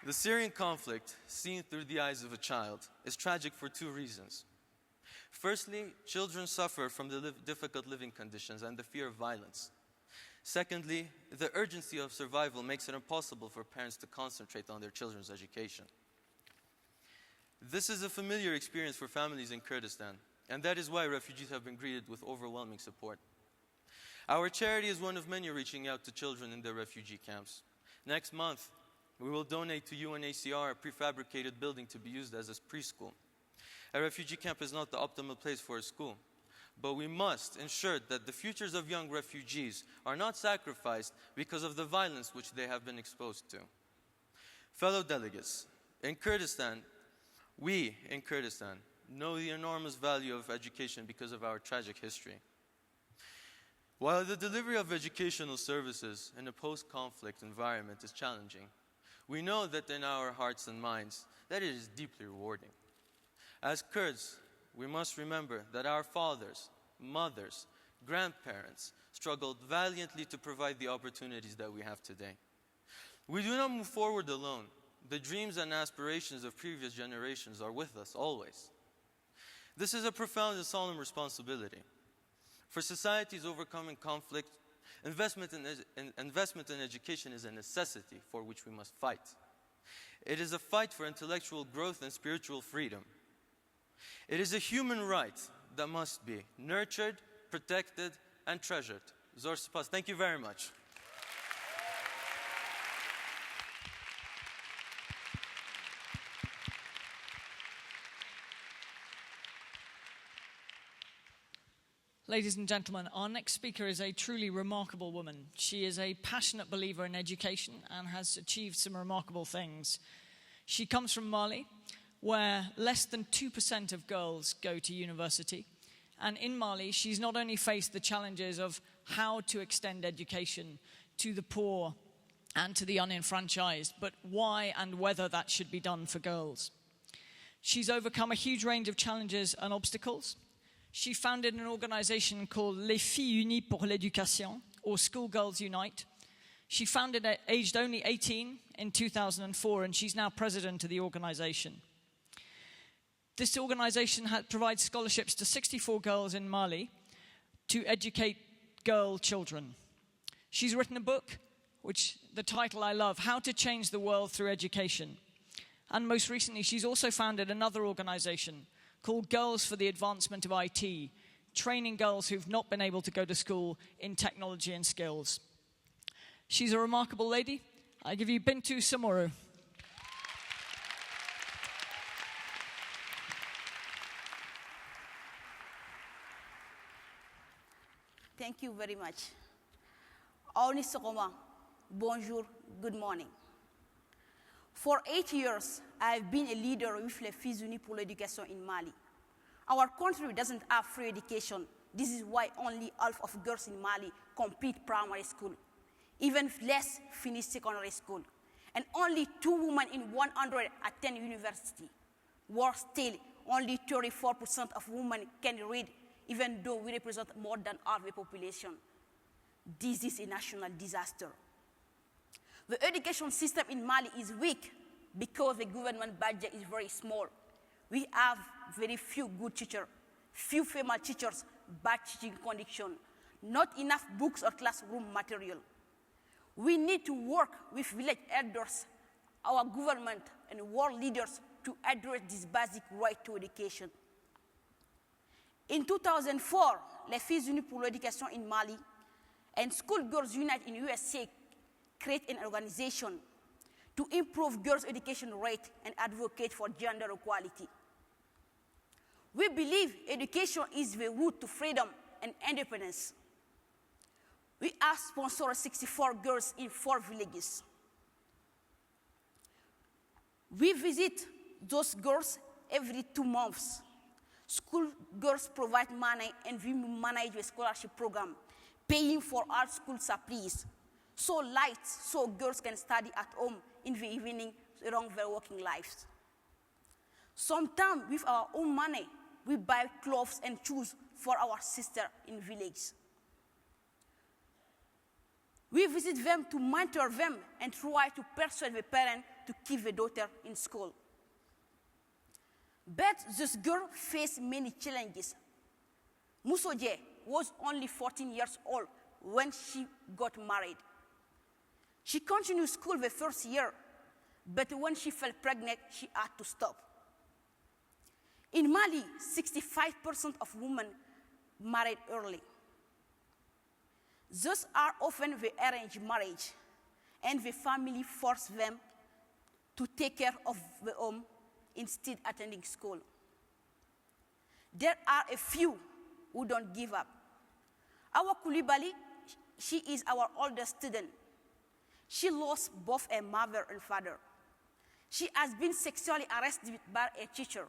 Speaker 10: The Syrian conflict, seen through the eyes of a child, is tragic for two reasons. Firstly, children suffer from the difficult living conditions and the fear of violence. Secondly, the urgency of survival makes it impossible for parents to concentrate on their children's education. This is a familiar experience for families in Kurdistan, and that is why refugees have been greeted with overwhelming support. Our charity is one of many reaching out to children in their refugee camps. Next month, we will donate to UNHCR a prefabricated building to be used as a preschool. A refugee camp is not the optimal place for a school, but we must ensure that the futures of young refugees are not sacrificed because of the violence which they have been exposed to. Fellow delegates, we in Kurdistan know the enormous value of education because of our tragic history. While the delivery of educational services in a post-conflict environment is challenging, we know that in our hearts and minds that it is deeply rewarding. As Kurds, we must remember that our fathers, mothers, grandparents struggled valiantly to provide the opportunities that we have today. We do not move forward alone. The dreams and aspirations of previous generations are with us always. This is a profound and solemn responsibility. For societies overcoming conflict, investment in education is a necessity for which we must fight. It is a fight for intellectual growth and spiritual freedom. It is a human right that must be nurtured, protected, and treasured. Zor Spas. Thank you very much.
Speaker 11: Ladies and gentlemen, our next speaker is a truly remarkable woman. She is a passionate believer in education and has achieved some remarkable things. She comes from Mali, where less than 2% of girls go to university. And in Mali, she's not only faced the challenges of how to extend education to the poor and to the unenfranchised, but why and whether that should be done for girls. She's overcome a huge range of challenges and obstacles. She founded an organization called Les Filles Unies pour l'Éducation, or Schoolgirls Unite. She founded it aged only 18 in 2004, and she's now president of the organization. This organization provides scholarships to 64 girls in Mali to educate girl children. She's written a book, which the title I love, How to Change the World Through Education. And most recently, she's also founded another organization called Girls for the Advancement of IT, training girls who've not been able to go to school in technology and skills. She's a remarkable lady. I give you Bintu Samoru.
Speaker 12: Thank you very much. Aoni Sokoma, bonjour, good morning. For 8 years, I have been a leader with Les Filles Unies pour l'Éducation in Mali. Our country doesn't have free education. This is why only half of girls in Mali complete primary school. Even less finish secondary school. And only 2 women in 100 attend university. Worse still, only 34% of women can read, even though we represent more than half the population. This is a national disaster. The education system in Mali is weak because the government budget is very small. We have very few good teachers, few female teachers, bad teaching condition, not enough books or classroom material. We need to work with village elders, our government, and world leaders to address this basic right to education. In 2004, les Filles Unies pour l'Éducation in Mali and School Girls Unite in USA created an organization to improve girls' education rate and advocate for gender equality. We believe education is the route to freedom and independence. We have sponsored 64 girls in 4 villages. We visit those girls every 2 months. School girls provide money and we manage a scholarship program, paying for all school supplies, so lights so girls can study at home in the evening around their working lives. Sometimes with our own money, we buy clothes and shoes for our sister in village. We visit them to mentor them and try to persuade the parent to keep the daughter in school. But this girl faced many challenges. Musoje was only 14 years old when she got married. She continued school the first year, but when she fell pregnant, she had to stop. In Mali, 65% of women married early. Those are often the arranged marriage, and the family forced them to take care of the home instead attending school. There are a few who don't give up. Our Koulibaly, she is our oldest student. She lost both her mother and father. She has been sexually arrested by a teacher,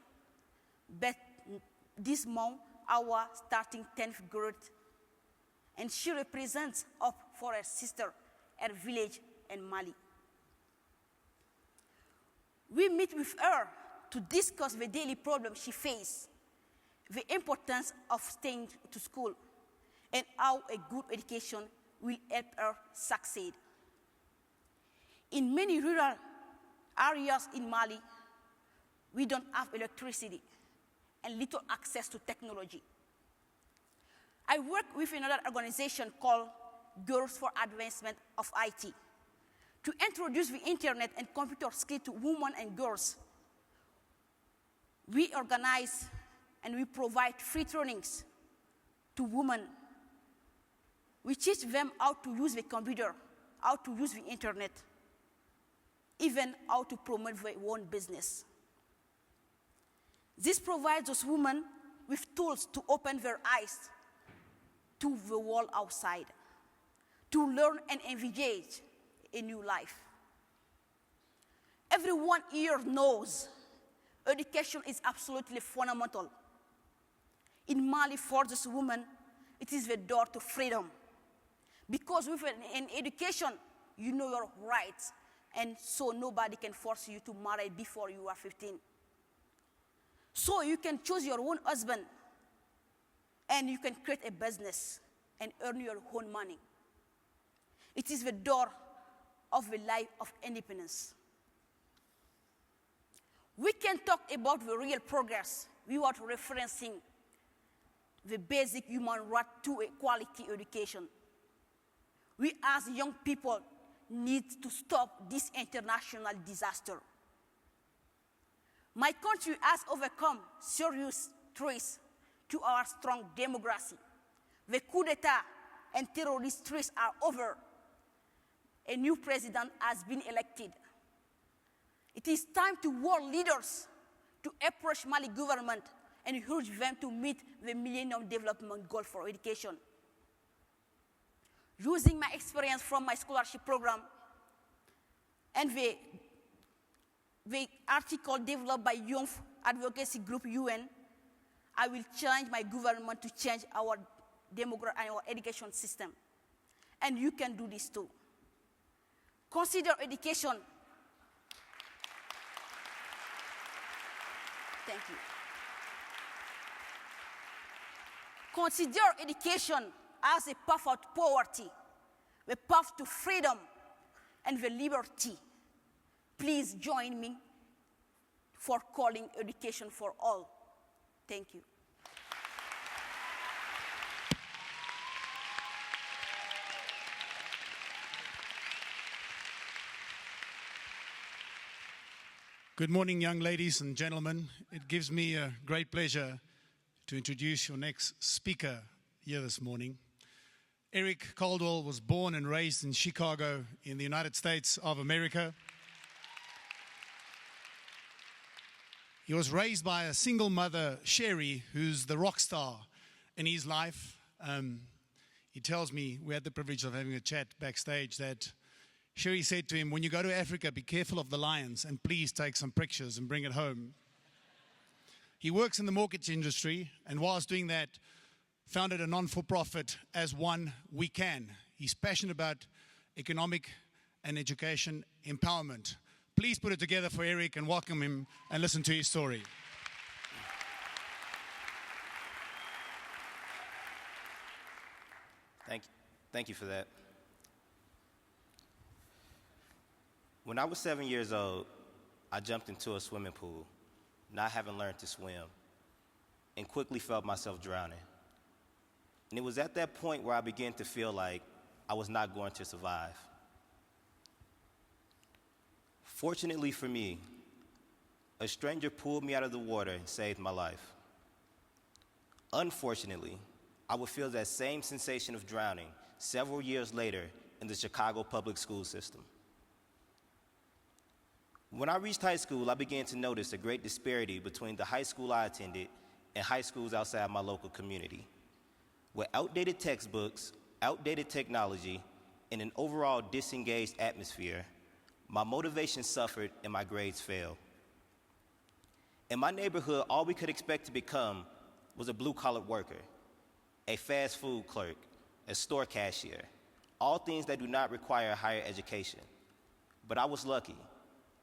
Speaker 12: but this month, our starting 10th grade, and she represents hope for her sister, her village, and Mali. We meet with her to discuss the daily problems she faces, the importance of staying to school, and how a good education will help her succeed. In many rural areas in Mali, we don't have electricity and little access to technology. I work with another organization called Girls for Advancement of IT to introduce the internet and computer skills to women and girls. We organize and we provide free trainings to women. We teach them how to use the computer, how to use the internet, even how to promote their own business. This provides those women with tools to open their eyes to the world outside, to learn and engage a new life. Everyone here knows education is absolutely fundamental. In Mali, for this woman, it is the door to freedom. Because with an education, you know your rights, and so nobody can force you to marry before you are 15. So you can choose your own husband, and you can create a business and earn your own money. It is the door of the life of independence. We can talk about the real progress without referencing the basic human right to a quality education. We as young people need to stop this international disaster. My country has overcome serious threats to our strong democracy. The coup d'etat and terrorist threats are over. A new president has been elected. It is time to world leaders to approach Mali government and urge them to meet the Millennium Development Goal for education. Using my experience from my scholarship program and the article developed by Youth Advocacy Group UN, I will challenge my government to change our education system. And you can do this too. Consider education. Thank you. Consider education as a path out of poverty, the path to freedom and the liberty. Please join me for calling education for all. Thank you.
Speaker 13: Good morning, young ladies and gentlemen. It gives me a great pleasure to introduce your next speaker here this morning. Erik Caldwell was born and raised in Chicago in the United States of America. He was raised by a single mother, Sherry, who's the rock star in his life. He tells me, we had the privilege of having a chat backstage, that Sherry said to him, when you go to Africa, be careful of the lions and please take some pictures and bring it home. He works in the mortgage industry and whilst doing that, founded a non-for-profit as One We Can. He's passionate about economic and education empowerment. Please put it together for Erik and welcome him and listen to his story.
Speaker 14: Thank you for that. When I was 7 years old, I jumped into a swimming pool, not having learned to swim, and quickly felt myself drowning. And it was at that point where I began to feel like I was not going to survive. Fortunately for me, a stranger pulled me out of the water and saved my life. Unfortunately, I would feel that same sensation of drowning several years later in the Chicago public school system. When I reached high school, I began to notice a great disparity between the high school I attended and high schools outside my local community. With outdated textbooks, outdated technology, and an overall disengaged atmosphere, my motivation suffered and my grades failed. In my neighborhood, all we could expect to become was a blue-collar worker, a fast food clerk, a store cashier, all things that do not require a higher education. But I was lucky.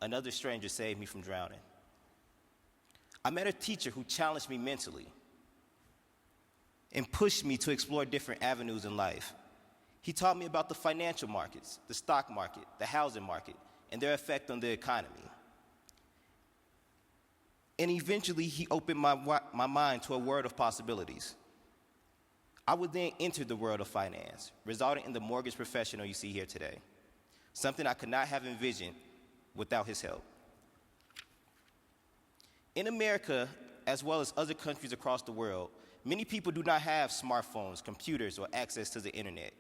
Speaker 14: Another stranger saved me from drowning. I met a teacher who challenged me mentally and pushed me to explore different avenues in life. He taught me about the financial markets, the stock market, the housing market, and their effect on the economy. And eventually, he opened my mind to a world of possibilities. I would then enter the world of finance, resulting in the mortgage professional you see here today, something I could not have envisioned without his help. In America, as well as other countries across the world, many people do not have smartphones, computers, or access to the internet.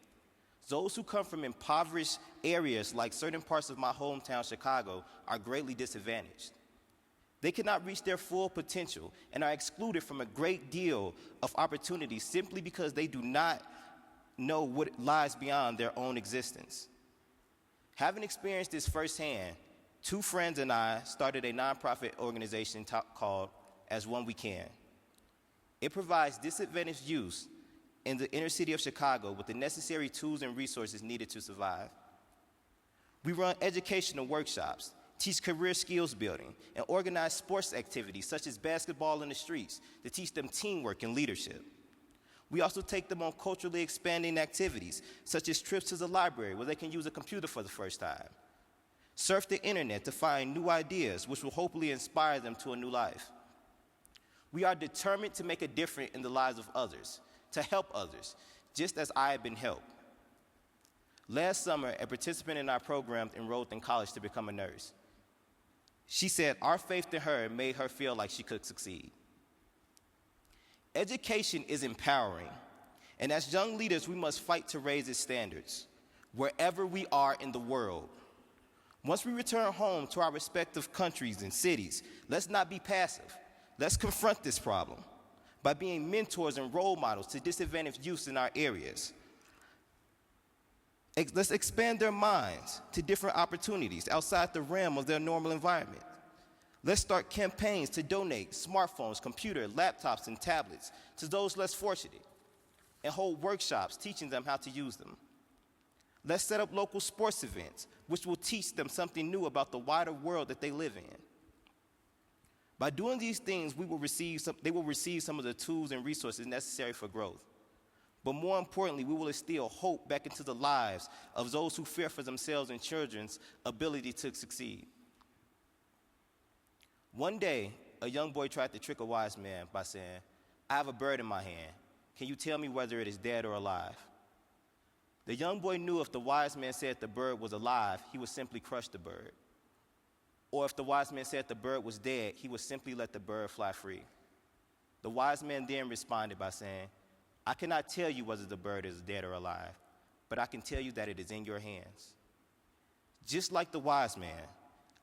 Speaker 14: Those who come from impoverished areas like certain parts of my hometown, Chicago, are greatly disadvantaged. They cannot reach their full potential and are excluded from a great deal of opportunities simply because they do not know what lies beyond their own existence. Having experienced this firsthand, 2 friends and I started a nonprofit organization called As One We Can. It provides disadvantaged youth in the inner city of Chicago with the necessary tools and resources needed to survive. We run educational workshops, teach career skills building, and organize sports activities such as basketball in the streets to teach them teamwork and leadership. We also take them on culturally expanding activities such as trips to the library where they can use a computer for the first time. Surf the internet to find new ideas which will hopefully inspire them to a new life. We are determined to make a difference in the lives of others, to help others, just as I have been helped. Last summer, a participant in our program enrolled in college to become a nurse. She said our faith in her made her feel like she could succeed. Education is empowering, and as young leaders, we must fight to raise its standards wherever we are in the world. Once we return home to our respective countries and cities, let's not be passive. Let's confront this problem by being mentors and role models to disadvantaged youth in our areas. Let's expand their minds to different opportunities outside the realm of their normal environment. Let's start campaigns to donate smartphones, computers, laptops, and tablets to those less fortunate, and hold workshops teaching them how to use them. Let's set up local sports events, which will teach them something new about the wider world that they live in. By doing these things, they will receive some of the tools and resources necessary for growth. But more importantly, we will instill hope back into the lives of those who fear for themselves and children's ability to succeed. One day, a young boy tried to trick a wise man by saying, "I have a bird in my hand. Can you tell me whether it is dead or alive?" The young boy knew if the wise man said the bird was alive, he would simply crush the bird. Or if the wise man said the bird was dead, he would simply let the bird fly free. The wise man then responded by saying, "I cannot tell you whether the bird is dead or alive, but I can tell you that it is in your hands." Just like the wise man,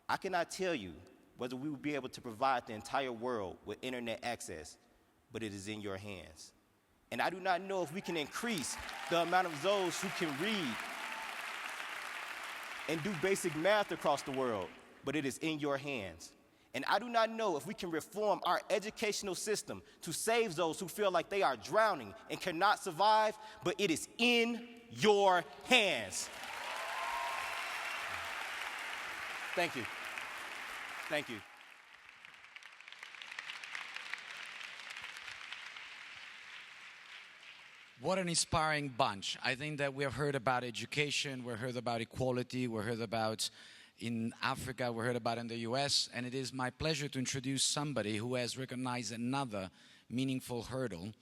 Speaker 14: I cannot tell you whether we will be able to provide the entire world with internet access, but it is in your hands. And I do not know if we can increase the amount of those who can read and do basic math across the world, but it is in your hands. And I do not know if we can reform our educational system to save those who feel like they are drowning and cannot survive, but it is in your hands. Thank you. Thank you.
Speaker 15: What an inspiring bunch. I think that we have heard about education, we've heard about equality, we've heard about in Africa, we heard about in the US, and it is my pleasure to introduce somebody who has recognized another meaningful hurdle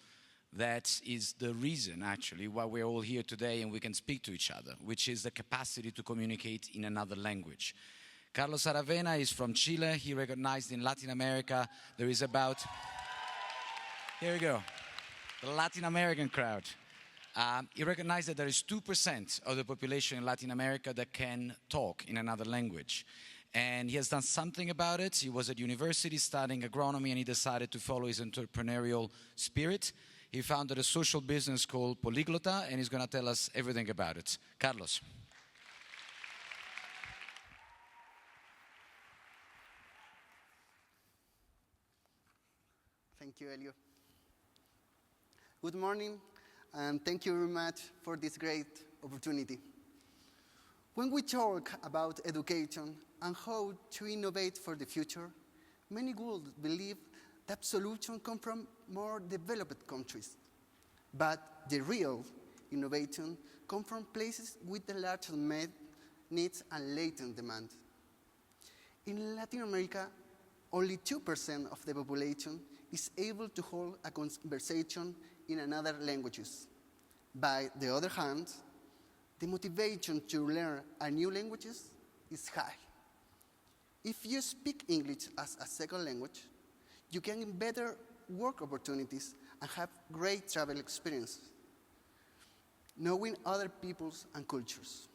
Speaker 15: that is the reason, actually, why we're all here today and we can speak to each other, which is the capacity to communicate in another language. Carlos Aravena is from Chile. He recognized in Latin America there is about, here we go, the Latin American crowd. He recognized that there is 2% of the population in Latin America that can talk in another language. And he has done something about it. He was at university studying agronomy and he decided to follow his entrepreneurial spirit. He founded a social business called Políglota and he's going to tell us everything about it. Carlos.
Speaker 16: Thank you, Elio. Good morning, and thank you very much for this great opportunity. When we talk about education and how to innovate for the future, many would believe that solutions come from more developed countries. But the real innovation comes from places with the large unmet needs and latent demand. In Latin America, only 2% of the population is able to hold a conversation in another languages. By the other hand, the motivation to learn a new languages is high. If you speak English as a second language, you can get better work opportunities and have great travel experiences, knowing other peoples and cultures.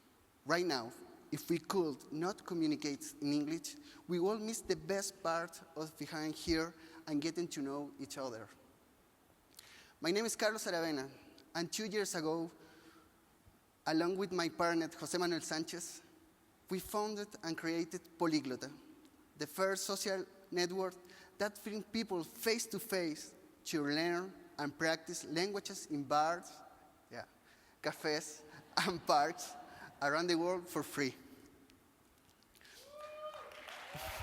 Speaker 16: Right now, if we could not communicate in English, we will miss the best part of being here and getting to know each other. My name is Carlos Aravena, and 2 years ago, along with my partner, Jose Manuel Sanchez, we founded and created Políglota, the first social network that brings people face-to-face to learn and practice languages in bars, cafes, and parks around the world for free.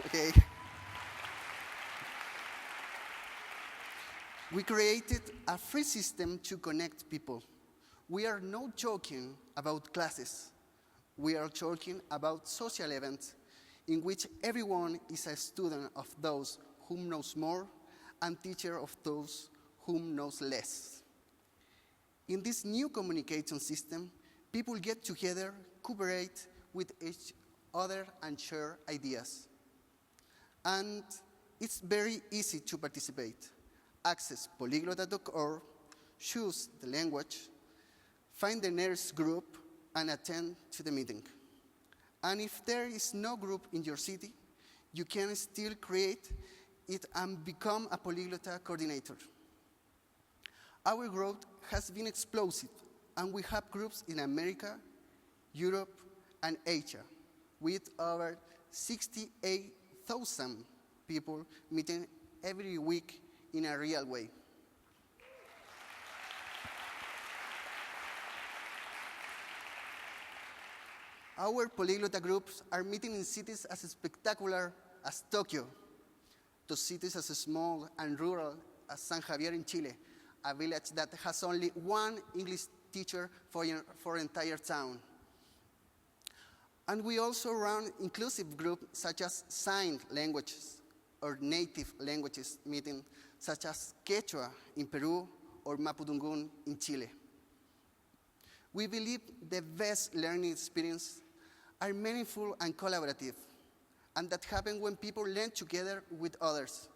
Speaker 16: Okay. We created a free system to connect people. We are not talking about classes. We are talking about social events in which everyone is a student of those whom knows more and teacher of those whom knows less. In this new communication system, people get together, cooperate with each other, and share ideas. And it's very easy to participate. Access polyglota.org, choose the language, find the nearest group, and attend to the meeting. And if there is no group in your city, you can still create it and become a Políglota coordinator. Our growth has been explosive, and we have groups in America, Europe, and Asia, with over 68,000 people meeting every week in a real way. Our Políglota groups are meeting in cities as spectacular as Tokyo, to cities as small and rural as San Javier in Chile, a village that has only one English teacher for an entire town. And we also run inclusive groups such as sign languages or native languages meeting, such as Quechua in Peru or Mapudungun in Chile. We believe the best learning experiences are meaningful and collaborative, and that happen when people learn together with others.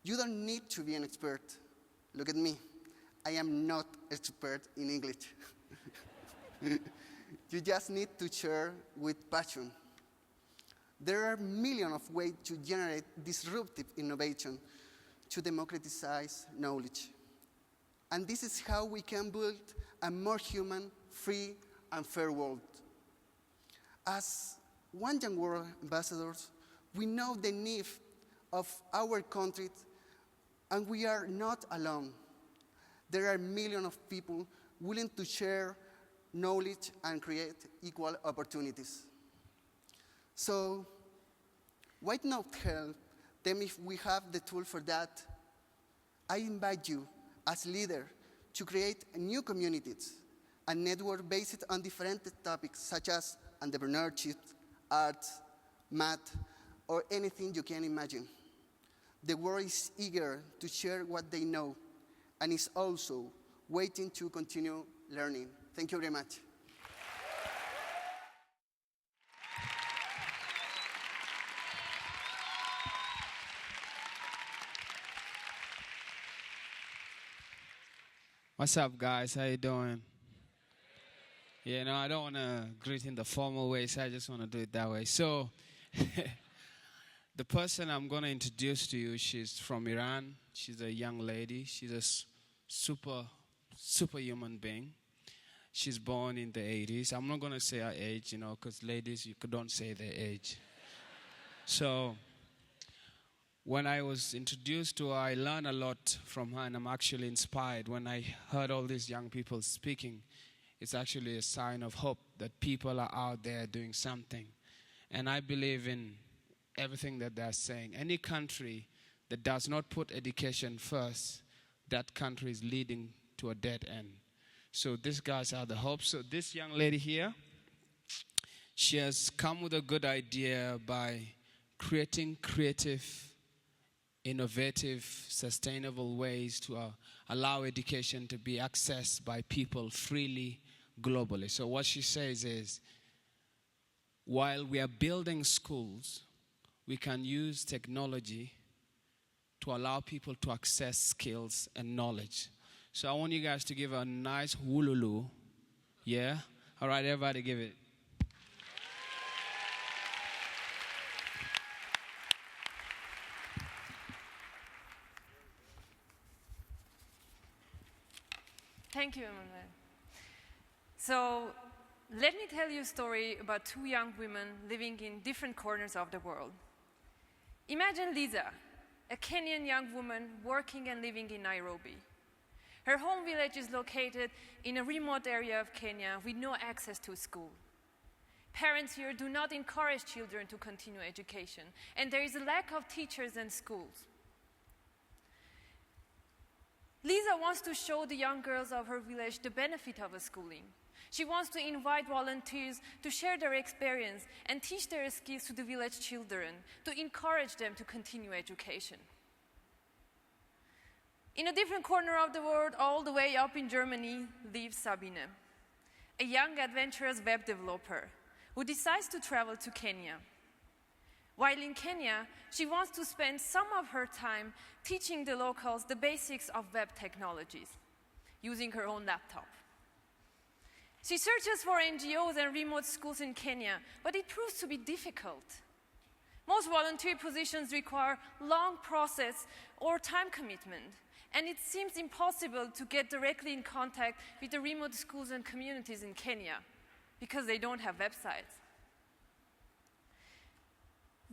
Speaker 16: You don't need to be an expert. Look at me. I am not an expert in English. You just need to share with passion. There are millions of ways to generate disruptive innovation to democratize knowledge. And this is how we can build a more human, free, and fair world. As Young World Ambassadors, we know the need of our country, and we are not alone. There are millions of people willing to share knowledge and create equal opportunities. So, why not help them if we have the tool for that? I invite you, as leader, to create new communities, a network based on different topics such as entrepreneurship, arts, math, or anything you can imagine. The world is eager to share what they know, and is also waiting to continue learning. Thank you very much.
Speaker 17: What's up, guys? How you doing? Yeah, no, I don't want to greet in the formal way, so I just want to do it that way. So, the person I'm going to introduce to you, she's from Iran. She's a young lady. She's a super human being. She's born in the 80s. I'm not going to say her age, because ladies, you don't say their age. So, when I was introduced to her, I learned a lot from her, and I'm actually inspired. When I heard all these young people speaking, it's actually a sign of hope that people are out there doing something. And I believe in everything that they're saying. Any country that does not put education first, that country is leading to a dead end. So these guys are the hope. So this young lady here, she has come with a good idea by creating creative, innovative, sustainable ways to allow education to be accessed by people freely, globally. So what she says is, while we are building schools, we can use technology to allow people to access skills and knowledge. So I want you guys to give a nice wululu. Yeah? All right, everybody give it.
Speaker 18: Thank you, Emmanuel. So, let me tell you a story about two young women living in different corners of the world. Imagine Lisa, a Kenyan young woman working and living in Nairobi. Her home village is located in a remote area of Kenya with no access to school. Parents here do not encourage children to continue education, and there is a lack of teachers and schools. Lisa wants to show the young girls of her village the benefit of a schooling. She wants to invite volunteers to share their experience and teach their skills to the village children, to encourage them to continue education. In a different corner of the world, all the way up in Germany, lives Sabine, a young adventurous web developer who decides to travel to Kenya. While in Kenya, she wants to spend some of her time teaching the locals the basics of web technologies, using her own laptop. She searches for NGOs and remote schools in Kenya, but it proves to be difficult. Most volunteer positions require long process or time commitment, and it seems impossible to get directly in contact with the remote schools and communities in Kenya because they don't have websites.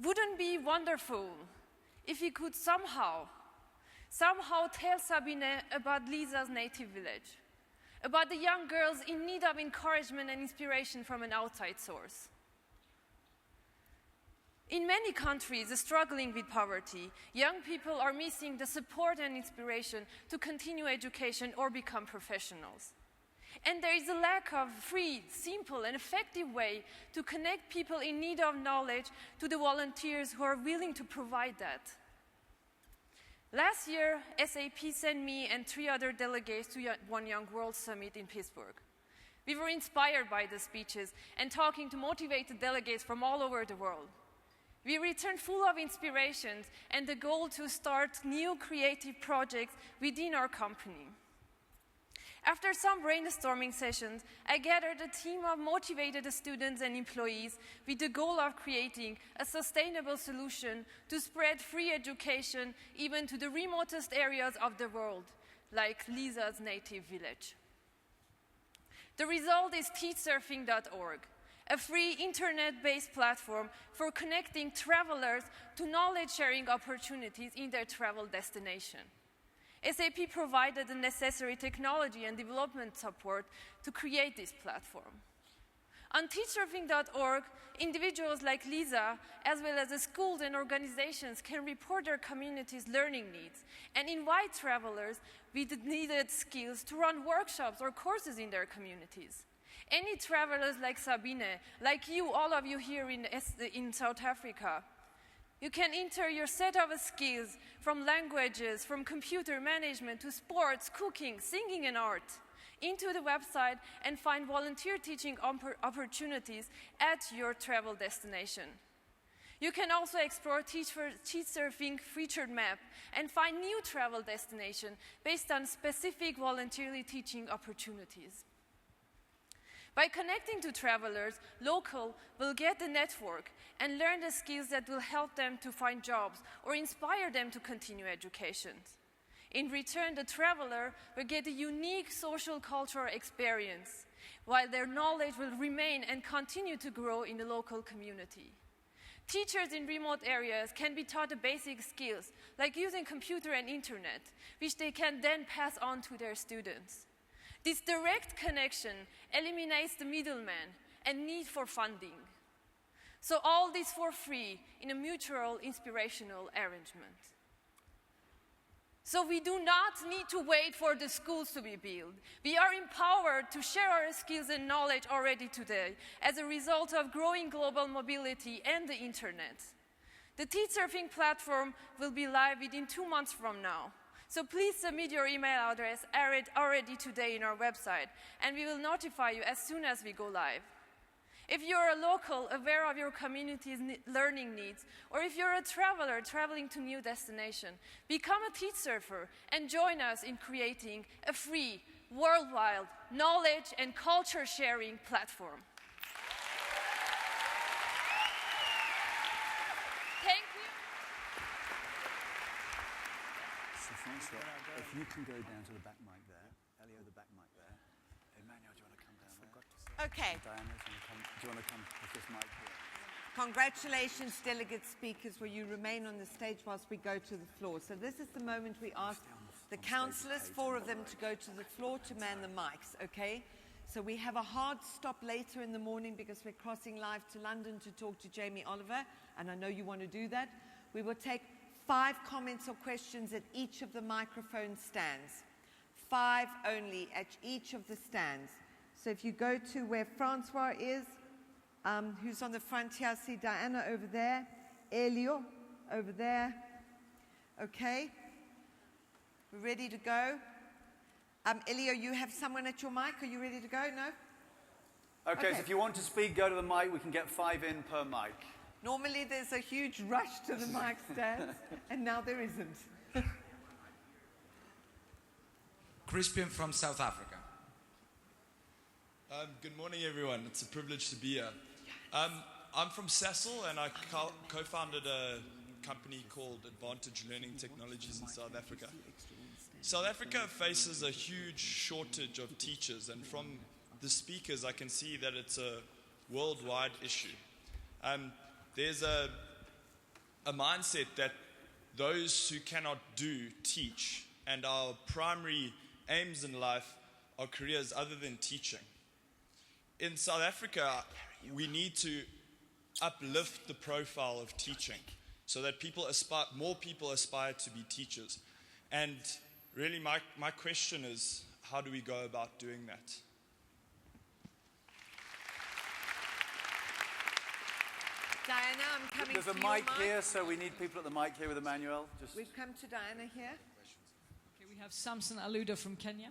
Speaker 18: Wouldn't it be wonderful if we could somehow tell Sabine about Lisa's native village, about the young girls in need of encouragement and inspiration from an outside source? In many countries struggling with poverty, young people are missing the support and inspiration to continue education or become professionals. And there is a lack of free, simple, and effective way to connect people in need of knowledge to the volunteers who are willing to provide that. Last year, SAP sent me and 3 other delegates to One Young World Summit in Pittsburgh. We were inspired by the speeches and talking to motivated delegates from all over the world. We returned full of inspirations and the goal to start new creative projects within our company. After some brainstorming sessions, I gathered a team of motivated students and employees with the goal of creating a sustainable solution to spread free education even to the remotest areas of the world, like Lisa's native village. The result is teachsurfing.org, a free internet-based platform for connecting travelers to knowledge-sharing opportunities in their travel destination. SAP provided the necessary technology and development support to create this platform. On teachsurfing.org, individuals like Lisa, as well as the schools and organizations, can report their community's learning needs and invite travelers with the needed skills to run workshops or courses in their communities. Any travelers like Sabine, like you, all of you here in South Africa, you can enter your set of skills from languages, from computer management to sports, cooking, singing, and art into the website and find volunteer teaching opportunities at your travel destination. You can also explore Teachsurfing featured map and find new travel destinations based on specific voluntarily teaching opportunities. By connecting to travelers, local will get the network and learn the skills that will help them to find jobs or inspire them to continue education. In return, the traveler will get a unique social cultural experience, while their knowledge will remain and continue to grow in the local community. Teachers in remote areas can be taught the basic skills, like using computer and internet, which they can then pass on to their students. This direct connection eliminates the middleman and need for funding. So all this for free in a mutual inspirational arrangement. So we do not need to wait for the schools to be built. We are empowered to share our skills and knowledge already today as a result of growing global mobility and the internet. The Teachsurfing platform will be live within 2 months from now. So please submit your email address already today in our website, and we will notify you as soon as we go live. If you're a local aware of your community's learning needs, or if you're a traveler traveling to new destination, become a teach surfer and join us in creating a free, worldwide knowledge and culture sharing platform. Thank you.
Speaker 2: So Francois, if you can go down to the back mic there, Elio, the back mic there. Emmanuel, do you want to come down there?
Speaker 3: Okay.
Speaker 2: Diana, do you want to come with this mic here?
Speaker 3: Congratulations, Delegate Speakers, where you remain on the stage whilst we go to the floor. So this is the moment we ask the councillors, 4 of them, to go to the floor to man the mics, okay? So we have a hard stop later in the morning because we're crossing live to London to talk to Jamie Oliver, and I know you want to do that. We will take 5 comments or questions at each of the microphone stands. 5 only at each of the stands. So if you go to where Francois is, who's on the front here, see Diana over there, Elio over there. Okay, we're ready to go. Elio, you have someone at your mic. Are you ready to go? No?
Speaker 2: Okay, so if you want to speak, go to the mic. We can get 5 in per mic.
Speaker 3: Normally there's a huge rush to the mic stands, and now there isn't.
Speaker 19: Crispian from South Africa. Good morning, everyone. It's a privilege to be here. I'm from Sasol, and I co-founded a company called Advantage Learning Technologies in South Africa. South Africa faces a huge shortage of teachers, and from the speakers, I can see that it's a worldwide issue. There's a mindset that those who cannot do teach, and our primary aims in life are careers other than teaching. In South Africa, we need to uplift the profile of teaching so that more people aspire to be teachers. And really, my question is, how do we go about doing that?
Speaker 3: Diana, I'm coming
Speaker 2: There's
Speaker 3: to
Speaker 2: a
Speaker 3: you,
Speaker 2: mic here, so we need people at the mic here with Emmanuel. Just...
Speaker 3: We've come to Diana here.
Speaker 11: Okay, we have Samson Aluda from Kenya.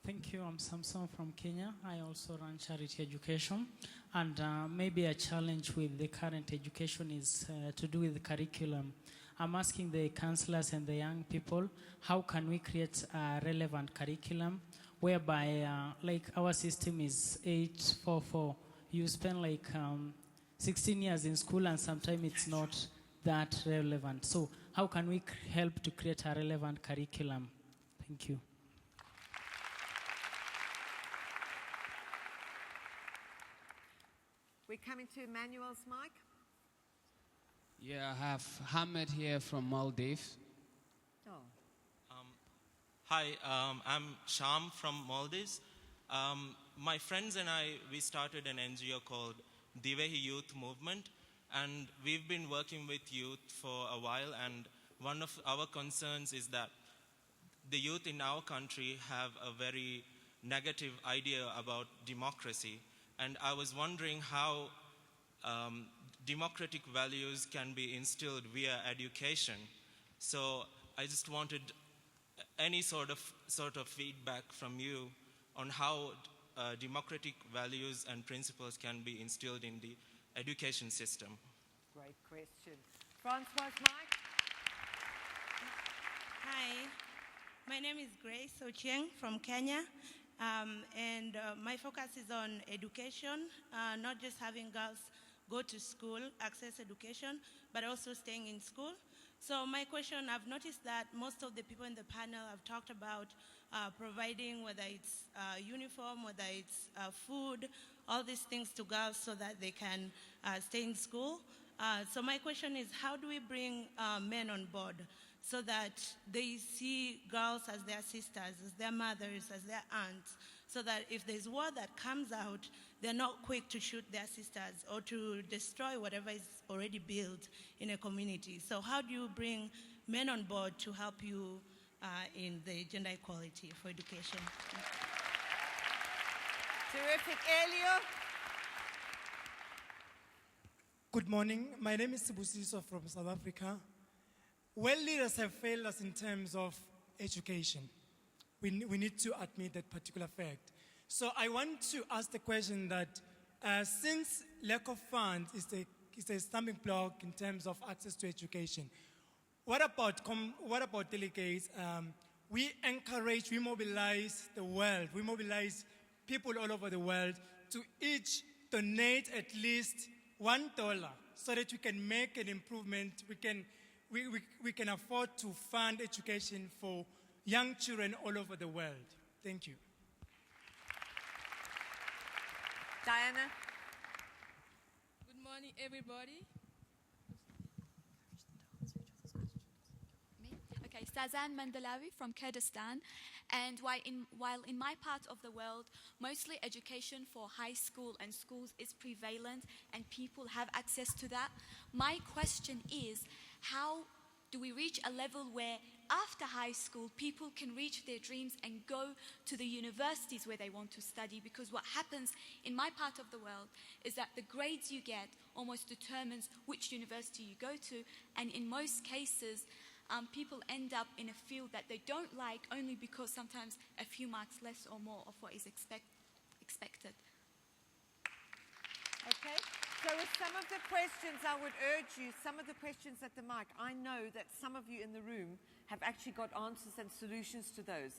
Speaker 20: Thank you. I'm Samson from Kenya. I also run charity education. And maybe a challenge with the current education is to do with the curriculum. I'm asking the counselors and the young people, how can we create a relevant curriculum whereby, like our system is 8-4-4. You spend like 16 years in school and sometimes it's not that relevant. So how can we help to create a relevant curriculum? Thank you.
Speaker 3: We're coming to Emmanuel's mic.
Speaker 17: Yeah, I have Hamid here from Maldives.
Speaker 3: Oh.
Speaker 21: Hi, I'm Sham from Maldives. My friends and I, we started an NGO called Divehi Youth Movement, and we've been working with youth for a while, and one of our concerns is that the youth in our country have a very negative idea about democracy, and I was wondering how democratic values can be instilled via education. So I just wanted any sort of feedback from you on how democratic values and principles can be instilled in the education system.
Speaker 3: Great question. Francois, mic.
Speaker 22: Hi, my name is Grace Ochieng from Kenya, and my focus is on education, not just having girls go to school, access education, but also staying in school. So my question, I've noticed that most of the people in the panel have talked about providing, whether it's uniform, whether it's food, all these things to girls so that they can stay in school. So my question is, how do we bring men on board so that they see girls as their sisters, as their mothers, as their aunts, so that if there's war that comes out, they're not quick to shoot their sisters or to destroy whatever is already built in a community. So how do you bring men on board to help you in the gender equality for education?
Speaker 3: Terrific. Elio?
Speaker 23: Good morning. My name is Sibusiso from South Africa. World leaders have failed us in terms of education. We need to admit that particular fact. So I want to ask the question that since lack of funds is a stumbling block in terms of access to education, what about delegates? We encourage, we mobilize the world, we mobilize people all over the world to each donate at least $1 so that we can make an improvement. We can afford to fund education for young children all over the world. Thank you.
Speaker 3: Diana?
Speaker 24: Good morning, everybody.
Speaker 25: Okay, Sazan Mandalawi from Kurdistan. And while in my part of the world, mostly education for high school and schools is prevalent and people have access to that, my question is, how do we reach a level where after high school people can reach their dreams and go to the universities where they want to study? Because what happens in my part of the world is that the grades you get almost determines which university you go to, and in most cases people end up in a field that they don't like only because sometimes a few marks less or more of what is expected.
Speaker 3: Okay. So with some of the questions, I would urge you, some of the questions at the mic, I know that some of you in the room have actually got answers and solutions to those.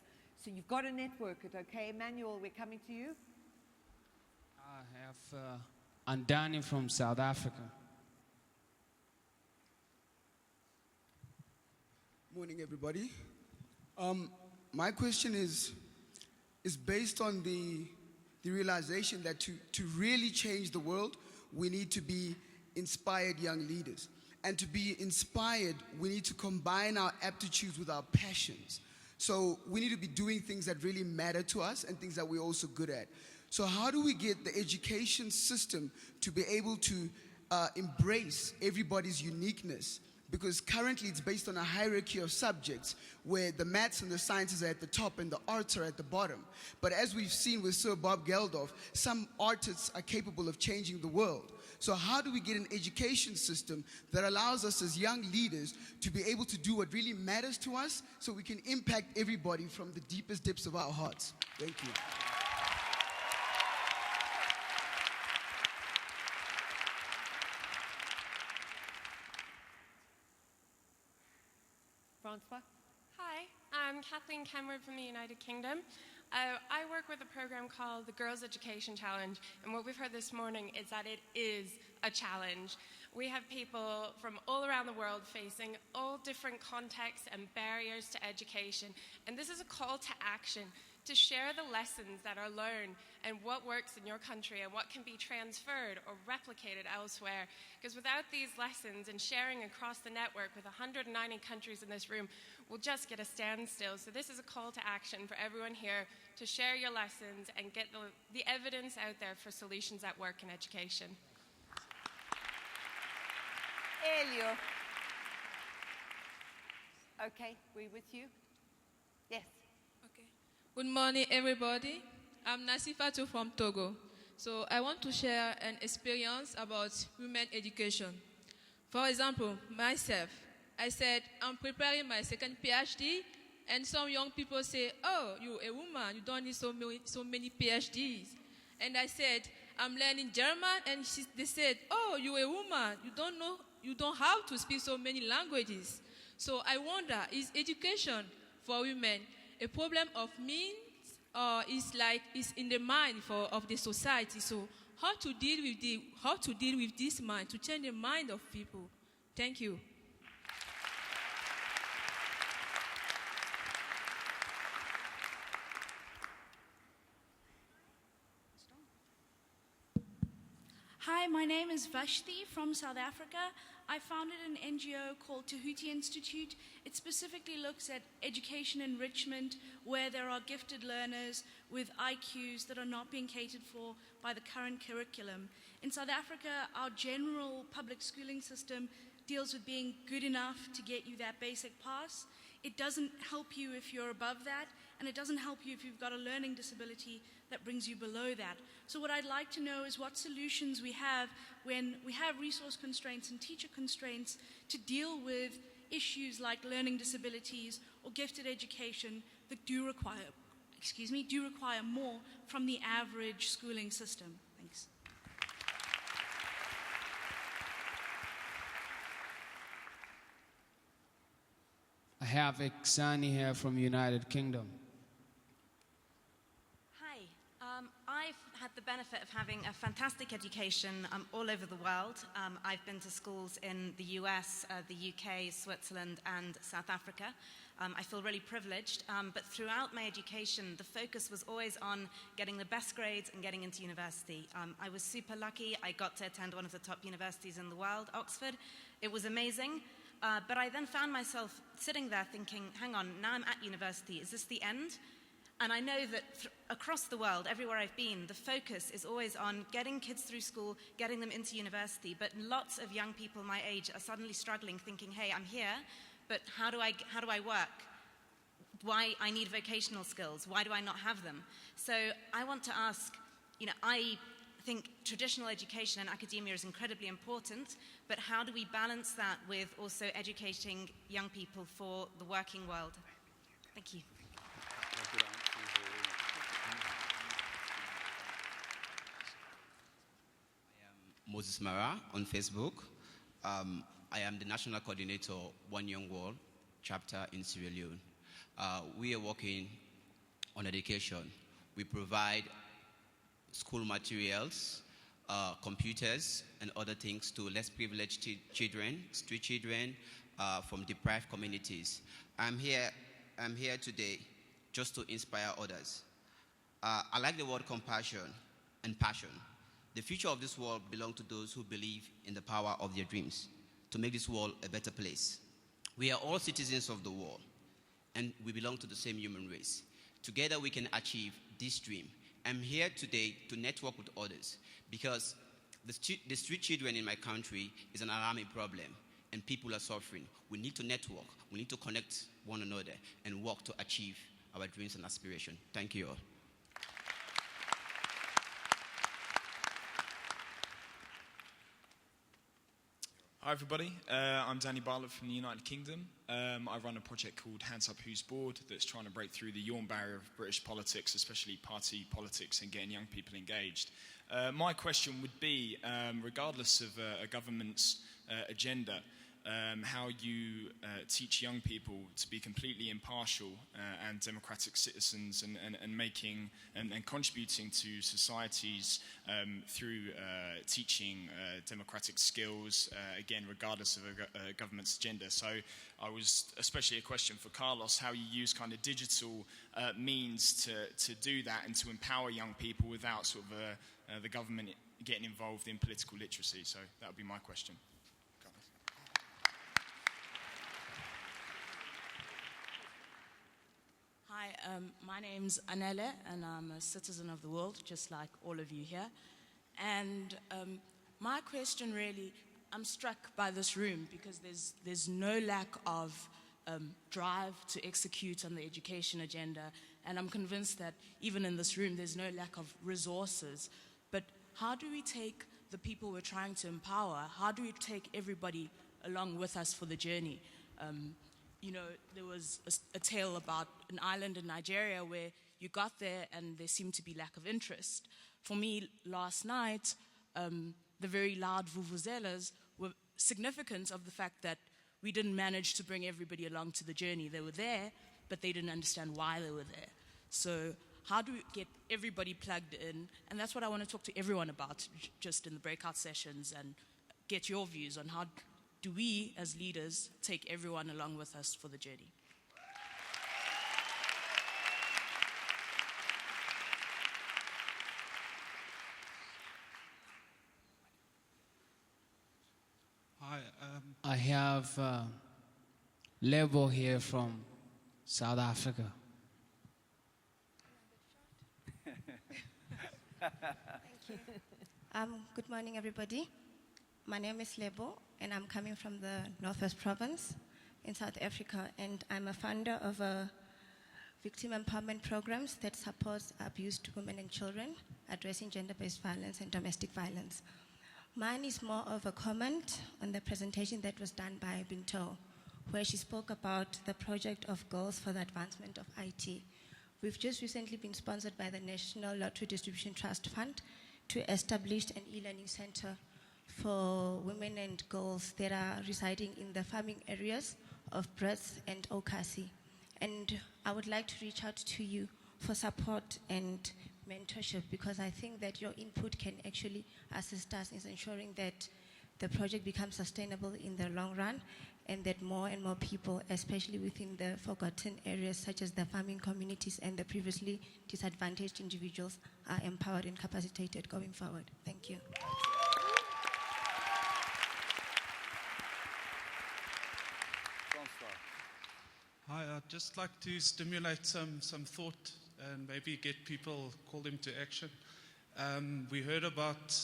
Speaker 3: So you've got to network it, okay? Emmanuel, we're coming to you.
Speaker 17: I have Andani from South Africa.
Speaker 26: Morning, everybody. My question is based on the realization that to really change the world, we need to be inspired young leaders. And to be inspired, we need to combine our aptitudes with our passions. So we need to be doing things that really matter to us and things that we're also good at. So how do we get the education system to be able to embrace everybody's uniqueness? Because currently it's based on a hierarchy of subjects where the maths and the sciences are at the top and the arts are at the bottom. But as we've seen with Sir Bob Geldof, some artists are capable of changing the world. So how do we get an education system that allows us as young leaders to be able to do what really matters to us so we can impact everybody from the deepest depths of our hearts? Thank you.
Speaker 3: Francois?
Speaker 1: Hi, I'm Kathleen Kenward from the United Kingdom. I work with a program called the Girls Education Challenge, and what we've heard this morning is that it is a challenge. We have people from all around the world facing all different contexts and barriers to education, and this is a call to action to share the lessons that are learned and what works in your country and what can be transferred or replicated elsewhere. Because without these lessons and sharing across the network with 190 countries in this room, we'll just get a standstill. So this is a call to action for everyone here to share your lessons and get the evidence out there for solutions that work in education.
Speaker 3: Elio. Okay, we with you? Yes.
Speaker 24: Good morning, everybody. I'm Nasifatu from Togo. So I want to share an experience about women education. For example, myself, I said, I'm preparing my second PhD, and some young people say, oh, you're a woman, you don't need so many PhDs. And I said, I'm learning German, and they said, oh, you're a woman, you don't have to speak so many languages. So I wonder, is education for women a problem of means, or is in the mind of the society? So how to deal with this mind, to change the mind of people? Thank you.
Speaker 4: Hi, my name is Vashti from South Africa. I founded an NGO called Tahuti Institute. It specifically looks at education enrichment where there are gifted learners with IQs that are not being catered for by the current curriculum. In South Africa, our general public schooling system deals with being good enough to get you that basic pass. It doesn't help you if you're above that, and it doesn't help you if you've got a learning disability that brings you below that. So what I'd like to know is what solutions we have when we have resource constraints and teacher constraints to deal with issues like learning disabilities or gifted education that do require more from the average schooling system. Thanks.
Speaker 17: I have Iksani here from United Kingdom.
Speaker 5: I've had the benefit of having a fantastic education all over the world. I've been to schools in the US, the UK, Switzerland, and South Africa. I feel really privileged, but throughout my education, the focus was always on getting the best grades and getting into university. I was super lucky. I got to attend one of the top universities in the world, Oxford. It was amazing, but I then found myself sitting there thinking, hang on, now I'm at university. Is this the end? And I know that across the world, everywhere I've been, the focus is always on getting kids through school, getting them into university. But lots of young people my age are suddenly struggling, thinking, hey, I'm here, but how do I work? Why I need vocational skills? Why do I not have them? So I want to ask, I think traditional education and academia is incredibly important, but how do we balance that with also educating young people for the working world? Thank you.
Speaker 6: Moses Mara on Facebook. I am the national coordinator, One Young World chapter in Sierra Leone. We are working on education. We provide school materials, computers, and other things to less privileged children, street children from deprived communities. I'm here today just to inspire others. I like the word compassion and passion. The future of this world belongs to those who believe in the power of their dreams to make this world a better place. We are all citizens of the world, and we belong to the same human race. Together we can achieve this dream. I'm here today to network with others because the street children in my country is an alarming problem, and people are suffering. We need to network. We need to connect one another and work to achieve our dreams and aspirations. Thank you all.
Speaker 3: Yes.
Speaker 7: Hi everybody, I'm Danny Bartlett from the United Kingdom. I run a project called Hands Up Who's Bored that's trying to break through the yawn barrier of British politics, especially party politics, and getting young people engaged. My question would be, regardless of a government's agenda, how you teach young people to be completely impartial and democratic citizens and making and contributing to societies through teaching democratic skills, again, regardless of a government's agenda. So I was especially a question for Carlos, how you use kind of digital means to do that and to empower young people without sort of the government getting involved in political literacy. So that would be my question.
Speaker 8: Hi, my name's Anele, and I'm a citizen of the world, just like all of you here. And my question really, I'm struck by this room because there's no lack of drive to execute on the education agenda, and I'm convinced that even in this room, there's no lack of resources. But how do we take the people we're trying to empower, how do we take everybody along with us for the journey? You know, there was a tale about an island in Nigeria where you got there and there seemed to be lack of interest. For me, last night, the very loud vuvuzelas were significant of the fact that we didn't manage to bring everybody along to the journey. They were there, but they didn't understand why they were there. So how do we get everybody plugged in? And that's what I want to talk to everyone about, just in the breakout sessions, and get your views on how do we, as leaders, take everyone along with us for the journey?
Speaker 17: Hi, I have Lebo here from South Africa.
Speaker 9: Thank you. Good morning, everybody. My name is Lebo, and I'm coming from the Northwest Province in South Africa, and I'm a founder of a victim empowerment programs that supports abused women and children, addressing gender-based violence and domestic violence. Mine is more of a comment on the presentation that was done by Binto, where she spoke about the project of Girls for the Advancement of IT. We've just recently been sponsored by the National Lottery Distribution Trust Fund to establish an e-learning center for women and girls that are residing in the farming areas of Brits and Okasi. And I would like to reach out to you for support and mentorship, because I think that your input can actually assist us in ensuring that the project becomes sustainable in the long run, and that more and more people, especially within the forgotten areas such as the farming communities and the previously disadvantaged individuals, are empowered and capacitated going forward. Thank you.
Speaker 10: Hi, I'd just like to stimulate some thought and maybe get people, call them to action. We heard about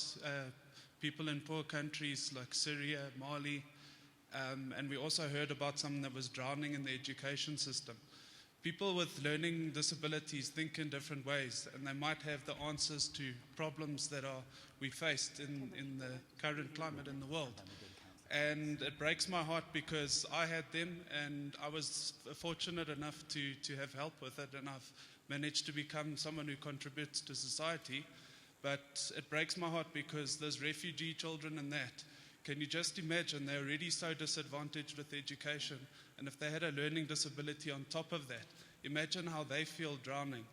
Speaker 10: people in poor countries like Syria, Mali, and we also heard about someone that was drowning in the education system. People with learning disabilities think in different ways, and they might have the answers to problems that we faced in the current climate in the world. And it breaks my heart because I had them, and I was fortunate enough to have help with it, and I've managed to become someone who contributes to society. But it breaks my heart because there's refugee children and that. Can you just imagine, they're already so disadvantaged with education, and if they had a learning disability on top of that, imagine how they feel drowning.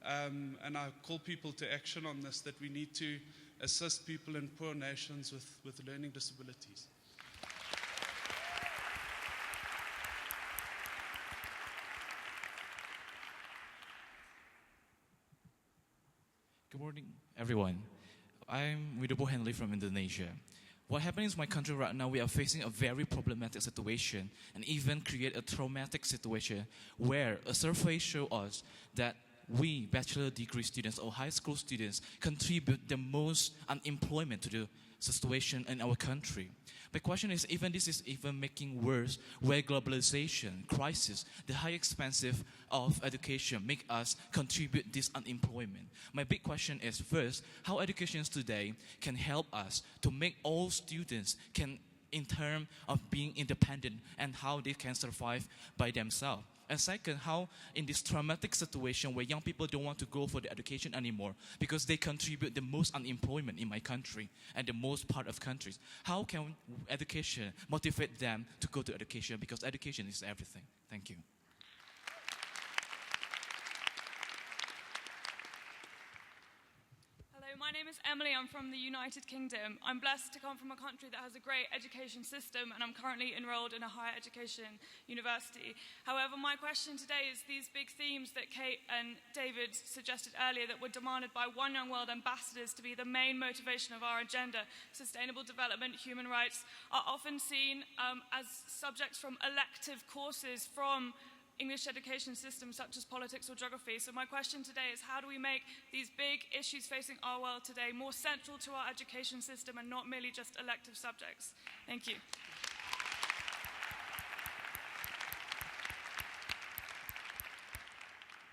Speaker 10: And I call people to action on this, that we need to assist people in poor nations with learning disabilities.
Speaker 12: Good morning, everyone. I'm Widobo Henley from Indonesia. What happens in my country right now, we are facing a very problematic situation and even create a traumatic situation where a survey shows us that we, bachelor degree students or high school students, contribute the most unemployment to the situation in our country. My question is, this is even making worse, where globalization, crisis, the high expensive of education make us contribute this unemployment. My big question is, first, how education today can help us to make all students can in terms of being independent and how they can survive by themselves. And second, how in this traumatic situation where young people don't want to go for the education anymore because they contribute the most unemployment in my country and the most part of countries, how can education motivate them to go to education, because education is everything. Thank you.
Speaker 13: My name is Emily. I'm from the United Kingdom. I'm blessed to come from a country that has a great education system, and I'm currently enrolled in a higher education university. However, my question today is these big themes that Kate and David suggested earlier that were demanded by One Young World ambassadors to be the main motivation of our agenda, sustainable development, human rights, are often seen as subjects from elective courses from English education systems such as politics or geography. So my question today is, how do we make these big issues facing our world today more central to our education system and not merely just elective subjects? Thank you.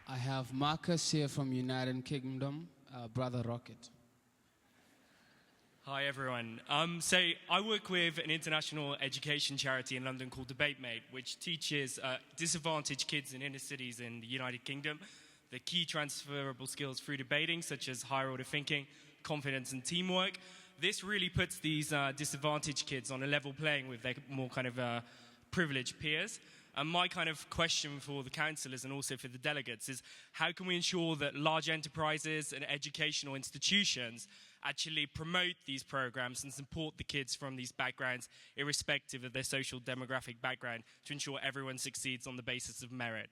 Speaker 17: I have Marcus here from United Kingdom, Brother Rocket.
Speaker 14: Hi everyone. So I work with an international education charity in London called Debate Mate, which teaches disadvantaged kids in inner cities in the United Kingdom the key transferable skills through debating, such as higher order thinking, confidence and teamwork. This really puts these disadvantaged kids on a level playing with their more kind of privileged peers. And my kind of question for the councillors and also for the delegates is, how can we ensure that large enterprises and educational institutions actually promote these programs and support the kids from these backgrounds, irrespective of their social demographic background, to ensure everyone succeeds on the basis of merit?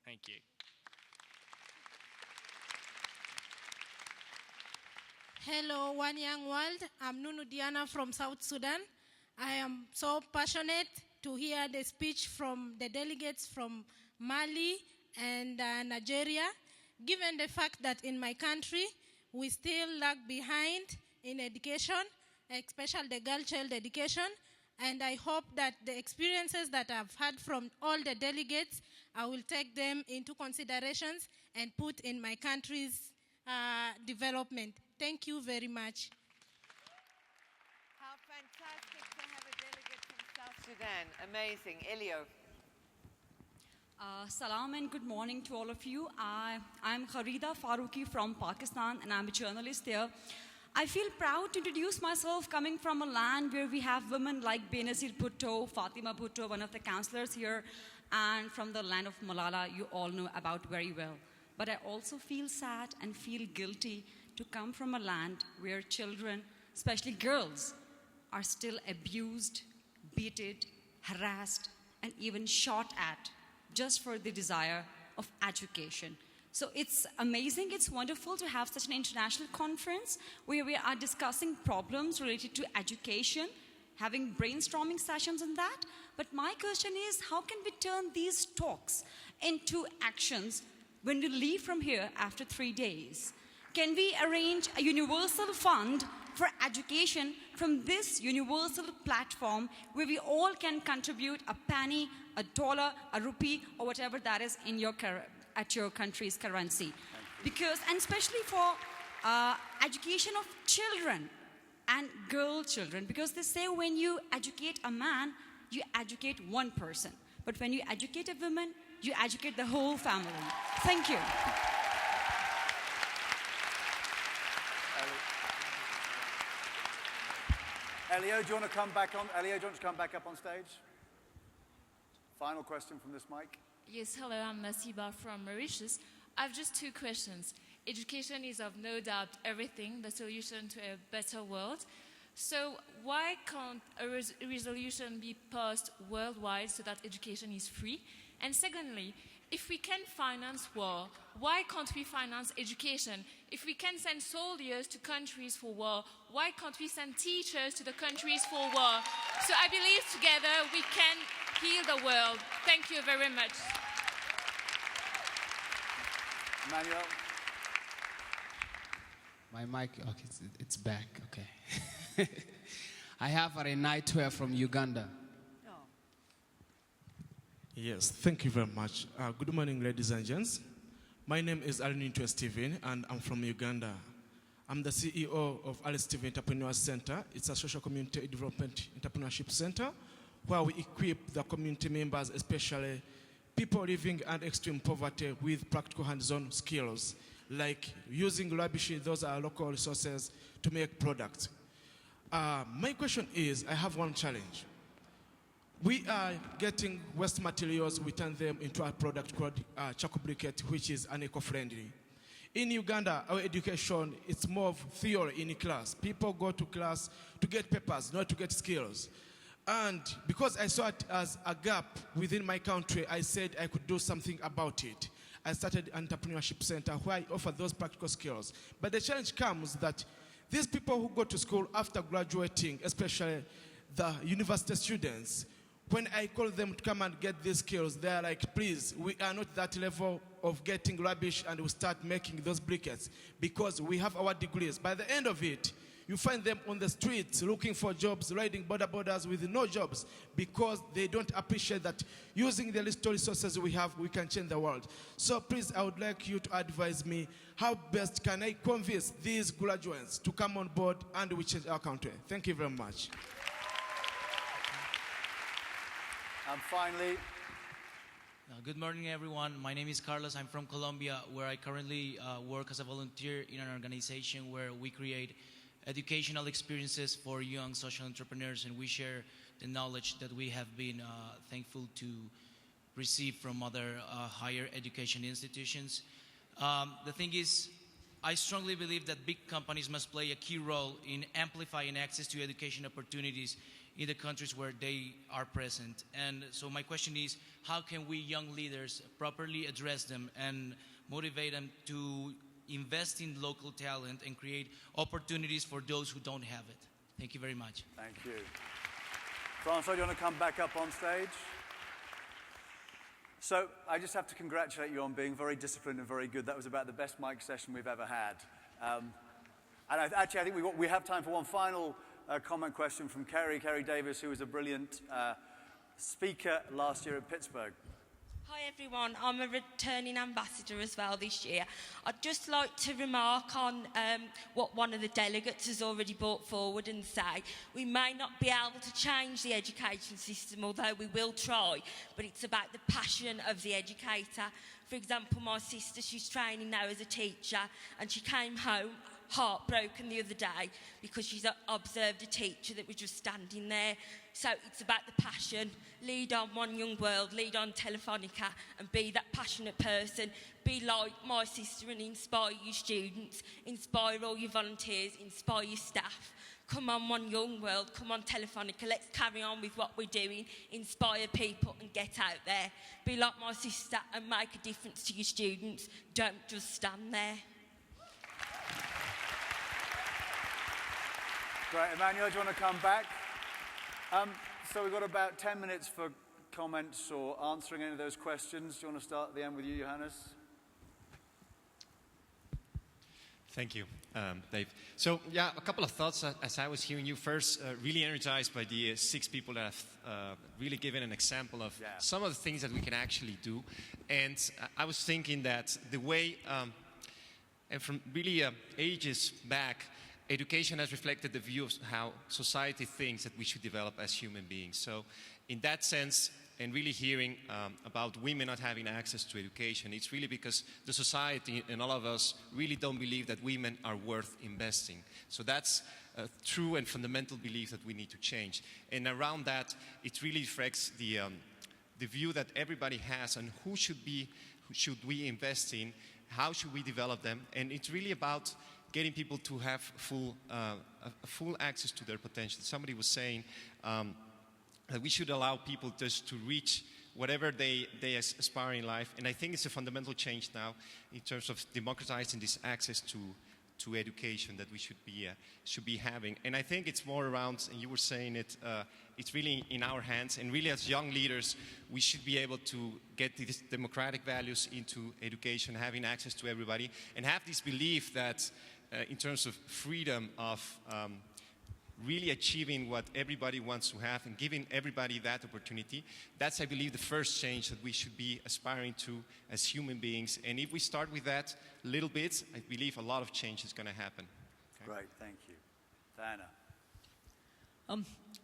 Speaker 14: Thank you.
Speaker 15: Hello, One Young World. I'm Nunu Diana from South Sudan. I am so passionate to hear the speech from the delegates from Mali and Nigeria, given the fact that in my country, we still lag behind in education, especially the girl child education. And I hope that the experiences that I've had from all the delegates, I will take them into considerations and put in my country's development. Thank you very much.
Speaker 3: How fantastic to have a delegate from South Sudan. Amazing. Elio.
Speaker 16: Salam and good morning to all of you. I'm Kharida Faruqi from Pakistan, and I'm a journalist here. I feel proud to introduce myself, coming from a land where we have women like Benazir Bhutto, Fatima Bhutto, one of the councillors here, and from the land of Malala, you all know about very well. But I also feel sad and feel guilty to come from a land where children, especially girls, are still abused, beaten, harassed, and even shot at just for the desire of education. So it's amazing, it's wonderful to have such an international conference where we are discussing problems related to education, having brainstorming sessions on that. But my question is, how can we turn these talks into actions when we leave from here after 3 days? Can we arrange a universal fund for education from this universal platform where we all can contribute a penny, a dollar, a rupee, or whatever that is in your at your country's currency? Because, and especially for education of children and girl children, because they say when you educate a man, you educate one person. But when you educate a woman, you educate the whole family. Thank you.
Speaker 2: Elio, do you want to come back on? Elio, do you want to come back up on stage? Final question from this mic.
Speaker 18: Yes, hello, I'm Nasiba from Mauritius. I have just 2 questions. Education is of no doubt everything, the solution to a better world. So why can't a resolution be passed worldwide so that education is free? And secondly, if we can finance war, why can't we finance education? If we can send soldiers to countries for war, why can't we send teachers to the countries for war? So I believe together we can heal the world. Thank you very much.
Speaker 2: Emmanuel.
Speaker 17: My mic, okay, it's back, okay. I have Arenaitua from Uganda.
Speaker 19: Yes, thank you very much. Good morning, ladies and gents. My name is Arenaitua Stephen, and I'm from Uganda. I'm the CEO of Layfield Entrepreneur Center. It's a social community development entrepreneurship center where we equip the community members, especially people living under extreme poverty, with practical hands-on skills, like using rubbish, those are local resources, to make products. My question is, I have one challenge. We are getting waste materials, we turn them into a product called charcoal briquette, which is eco-friendly. In Uganda, our education, it's more of theory in class. People go to class to get papers, not to get skills. And because I saw it as a gap within my country, I said I could do something about it. I started an entrepreneurship center where I offer those practical skills. But the challenge comes that these people who go to school after graduating, especially the university students, when I call them to come and get these skills, they're like, please, we are not that level of getting rubbish and we start making those briquettes because we have our degrees. By the end of it, you find them on the streets looking for jobs, riding borders with no jobs because they don't appreciate that using the little resources we have, we can change the world. So please, I would like you to advise me, how best can I convince these graduates to come on board and we change our country? Thank you very much.
Speaker 2: And finally,
Speaker 11: good morning, everyone. My name is Carlos. I'm from Colombia, where I currently work as a volunteer in an organization where we create educational experiences for young social entrepreneurs, and we share the knowledge that we have been thankful to receive from other higher education institutions. The thing is, I strongly believe that big companies must play a key role in amplifying access to education opportunities in the countries where they are present. And so my question is, how can we young leaders properly address them and motivate them to invest in local talent and create opportunities for those who don't have it? Thank you very much.
Speaker 2: Thank you. Francois, do you want to come back up on stage? So I just have to congratulate you on being very disciplined and very good. That was about the best mic session we've ever had. And I think we have time for one final comment question from Kerry Davis, who was a brilliant speaker last year at Pittsburgh.
Speaker 20: Hi everyone, I'm a returning ambassador as well this year. I'd just like to remark on what one of the delegates has already brought forward and say we may not be able to change the education system, although we will try, but it's about the passion of the educator. For example, my sister, she's training now as a teacher, and she came home heartbroken the other day because she's observed a teacher that was just standing there. So it's about the passion. Lead on One Young World, lead on Telefonica, and be that passionate person. Be like my sister and inspire your students, inspire all your volunteers, inspire your staff. Come on One Young World, come on Telefonica, let's carry on with what we're doing, inspire people and get out there. Be like my sister and make a difference to your students. Don't just stand there.
Speaker 2: Great. Emmanuel, do you want to come back? So we've got about 10 minutes for comments or answering any of those questions. Do you want to start at the end with you, Johannes?
Speaker 21: Thank you, Dave. So, yeah, a couple of thoughts as I was hearing you. First, really energized by the 6 people that have really given an example of some of the things that we can actually do. And I was thinking that the way, and from really ages back, education has reflected the view of how society thinks that we should develop as human beings. So in that sense, and really hearing about women not having access to education, it's really because the society and all of us really don't believe that women are worth investing. So that's a true and fundamental belief that we need to change. And around that, it really reflects the view that everybody has on who should we invest in, how should we develop them, and it's really about getting people to have full access to their potential. Somebody was saying that we should allow people just to reach whatever they aspire in life, and I think it's a fundamental change now in terms of democratizing this access to education that we should be having. And I think it's more around, and you were saying it, it's really in our hands, and really as young leaders, we should be able to get these democratic values into education, having access to everybody, and have this belief that in terms of freedom of really achieving what everybody wants to have and giving everybody that opportunity, that's, I believe, the first change that we should be aspiring to as human beings. And if we start with that little bit, I believe a lot of change is going to happen.
Speaker 2: Great, thank you. Diana.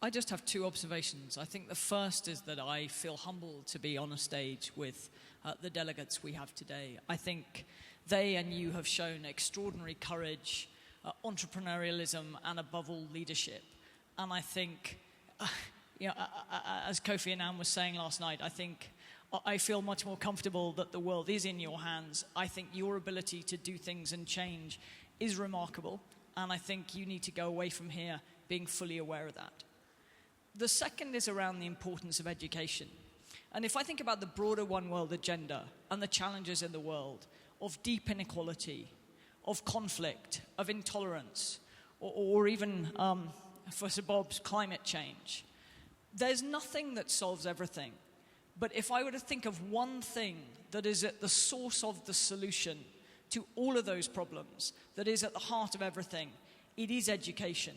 Speaker 1: I just have two observations. I think the first is that I feel humbled to be on a stage with the delegates we have today. I think they and you have shown extraordinary courage, entrepreneurialism, and above all, leadership. And I think, as Kofi Annan was saying last night, I feel much more comfortable that the world is in your hands. I think your ability to do things and change is remarkable. And I think you need to go away from here being fully aware of that. The second is around the importance of education. And if I think about the broader One World agenda and the challenges in the world of deep inequality, of conflict, of intolerance, or even, for Sir Bob's, climate change, there's nothing that solves everything. But if I were to think of one thing that is at the source of the solution to all of those problems, that is at the heart of everything, it is education.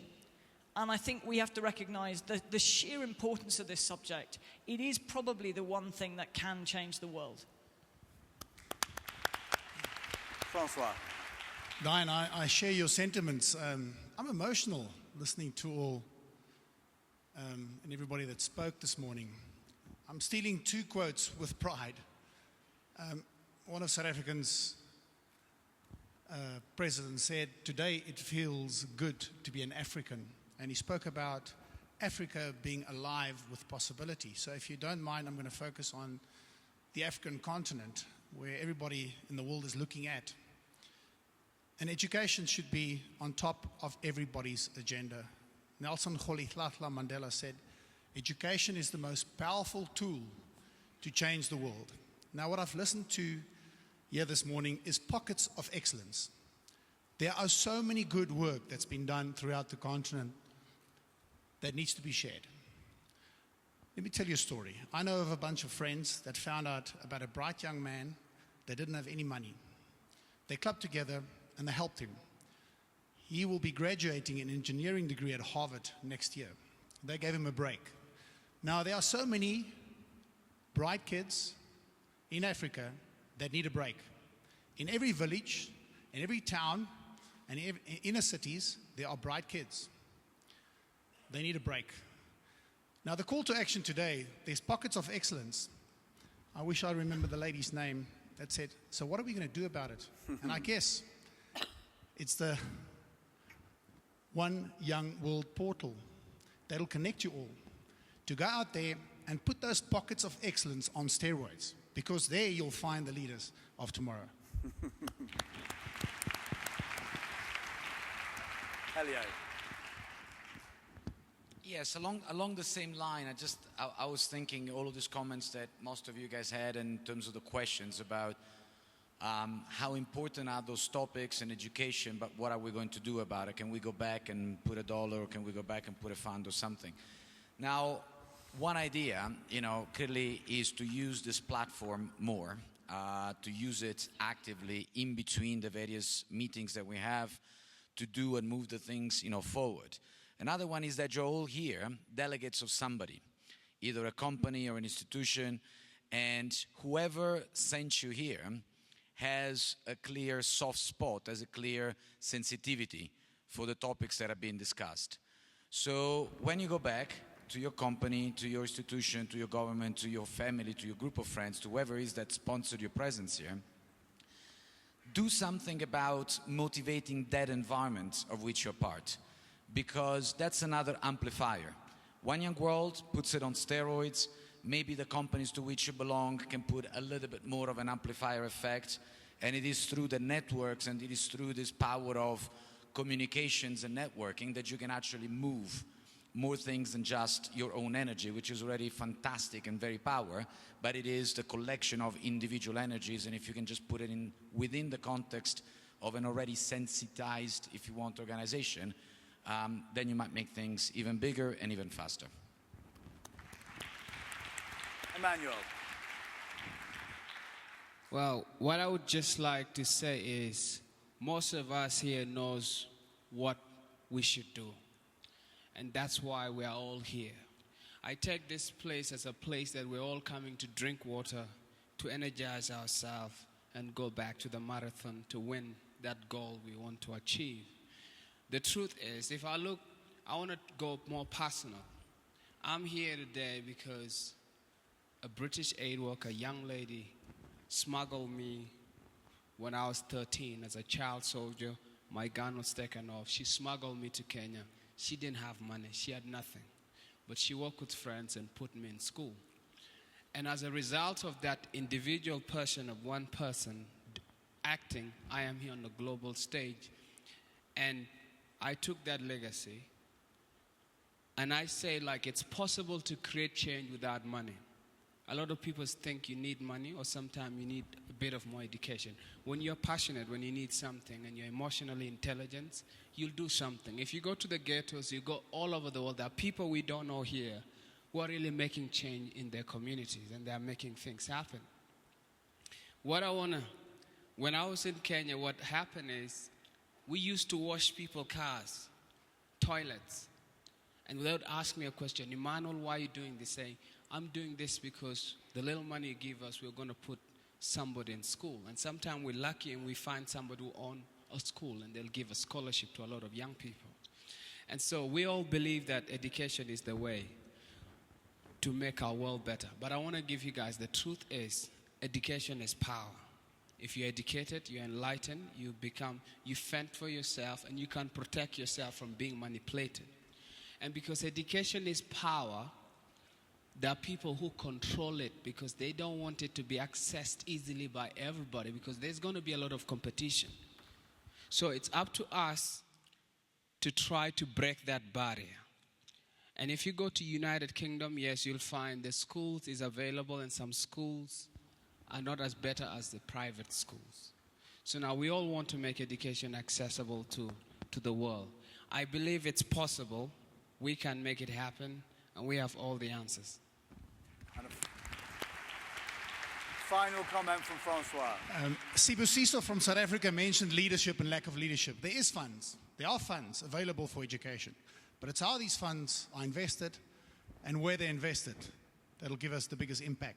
Speaker 1: And I think we have to recognize the sheer importance of this subject. It is probably the one thing that can change the world.
Speaker 2: Francois.
Speaker 22: Diane, I share your sentiments. I'm emotional listening to all and everybody that spoke this morning. I'm stealing two quotes with pride. One of South Africa's president said, "Today it feels good to be an African." And he spoke about Africa being alive with possibility. So if you don't mind, I'm going to focus on the African continent, where everybody in the world is looking at. And education should be on top of everybody's agenda. Nelson Rolihlahla Mandela said, "Education is the most powerful tool to change the world." Now, what I've listened to here this morning is pockets of excellence. There are so many good work that's been done throughout the continent that needs to be shared. Let me tell you a story. I know of a bunch of friends that found out about a bright young man that didn't have any money. They clubbed together and they helped him. He will be graduating an engineering degree at Harvard next year. They gave him a break. Now, there are so many bright kids in Africa that need a break. In every village, in every town, and in inner cities, there are bright kids. They need a break. Now, the call to action today, there's pockets of excellence. I wish I remember the lady's name that said, "So what are we going to do about it?" And I guess it's the One Young World portal that'll connect you all to go out there and put those pockets of excellence on steroids, because there you'll find the leaders of tomorrow.
Speaker 2: Elio.
Speaker 23: Yes, along the same line, I was thinking all of these comments that most of you guys had in terms of the questions about how important are those topics in education, but what are we going to do about it? Can we go back and put $1, or can we go back and put a fund or something? Now, one idea, clearly is to use this platform more, to use it actively in between the various meetings that we have to do and move the things, forward. Another one is that you're all here, delegates of somebody, either a company or an institution, and whoever sent you here has a clear soft spot, has a clear sensitivity for the topics that are being discussed. So when you go back to your company, to your institution, to your government, to your family, to your group of friends, to whoever it is that sponsored your presence here, do something about motivating that environment of which you're part, because that's another amplifier. One Young World puts it on steroids. Maybe the companies to which you belong can put a little bit more of an amplifier effect, and it is through the networks and it is through this power of communications and networking that you can actually move more things than just your own energy, which is already fantastic and very powerful, but it is the collection of individual energies, and if you can just put it in within the context of an already sensitized, if you want, organization, then you might make things even bigger and even faster.
Speaker 2: Emmanuel.
Speaker 17: Well, what I would just like to say is most of us here knows what we should do. And that's why we are all here. I take this place as a place that we're all coming to drink water, to energize ourselves, and go back to the marathon to win that goal we want to achieve. The truth is, if I look, I want to go more personal. I'm here today because a British aid worker, a young lady, smuggled me when I was 13 as a child soldier. My gun was taken off. She smuggled me to Kenya. She didn't have money. She had nothing. But she worked with friends and put me in school. And as a result of that individual person of one person acting, I am here on the global stage. And I took that legacy. And I say, like, it's possible to create change without money. A lot of people think you need money, or sometimes you need a bit of more education. When you're passionate, when you need something, and you're emotionally intelligent, you'll do something. If you go to the ghettos, you go all over the world, there are people we don't know here who are really making change in their communities, and they're making things happen. When I was in Kenya, what happened is we used to wash people's cars, toilets, and without asking me a question, Emmanuel, why are you doing this? Saying, I'm doing this because the little money you give us, we're going to put somebody in school. And sometimes we're lucky and we find somebody who owns a school, and they'll give a scholarship to a lot of young people. And so we all believe that education is the way to make our world better. But I want to give you guys, the truth is, education is power. If you're educated, you're enlightened, you fend for yourself, and you can protect yourself from being manipulated. And because education is power, there are people who control it because they don't want it to be accessed easily by everybody, because there's going to be a lot of competition. So it's up to us to try to break that barrier. And if you go to United Kingdom, yes, you'll find the schools is available, and some schools are not as better as the private schools. So now we all want to make education accessible to the world. I believe it's possible. We can make it happen, and we have all the answers.
Speaker 2: And a final comment from Francois.
Speaker 22: Sibusiso from South Africa mentioned leadership and lack of leadership. There is funds. There are funds available for education. But it's how these funds are invested and where they're invested that'll give us the biggest impact.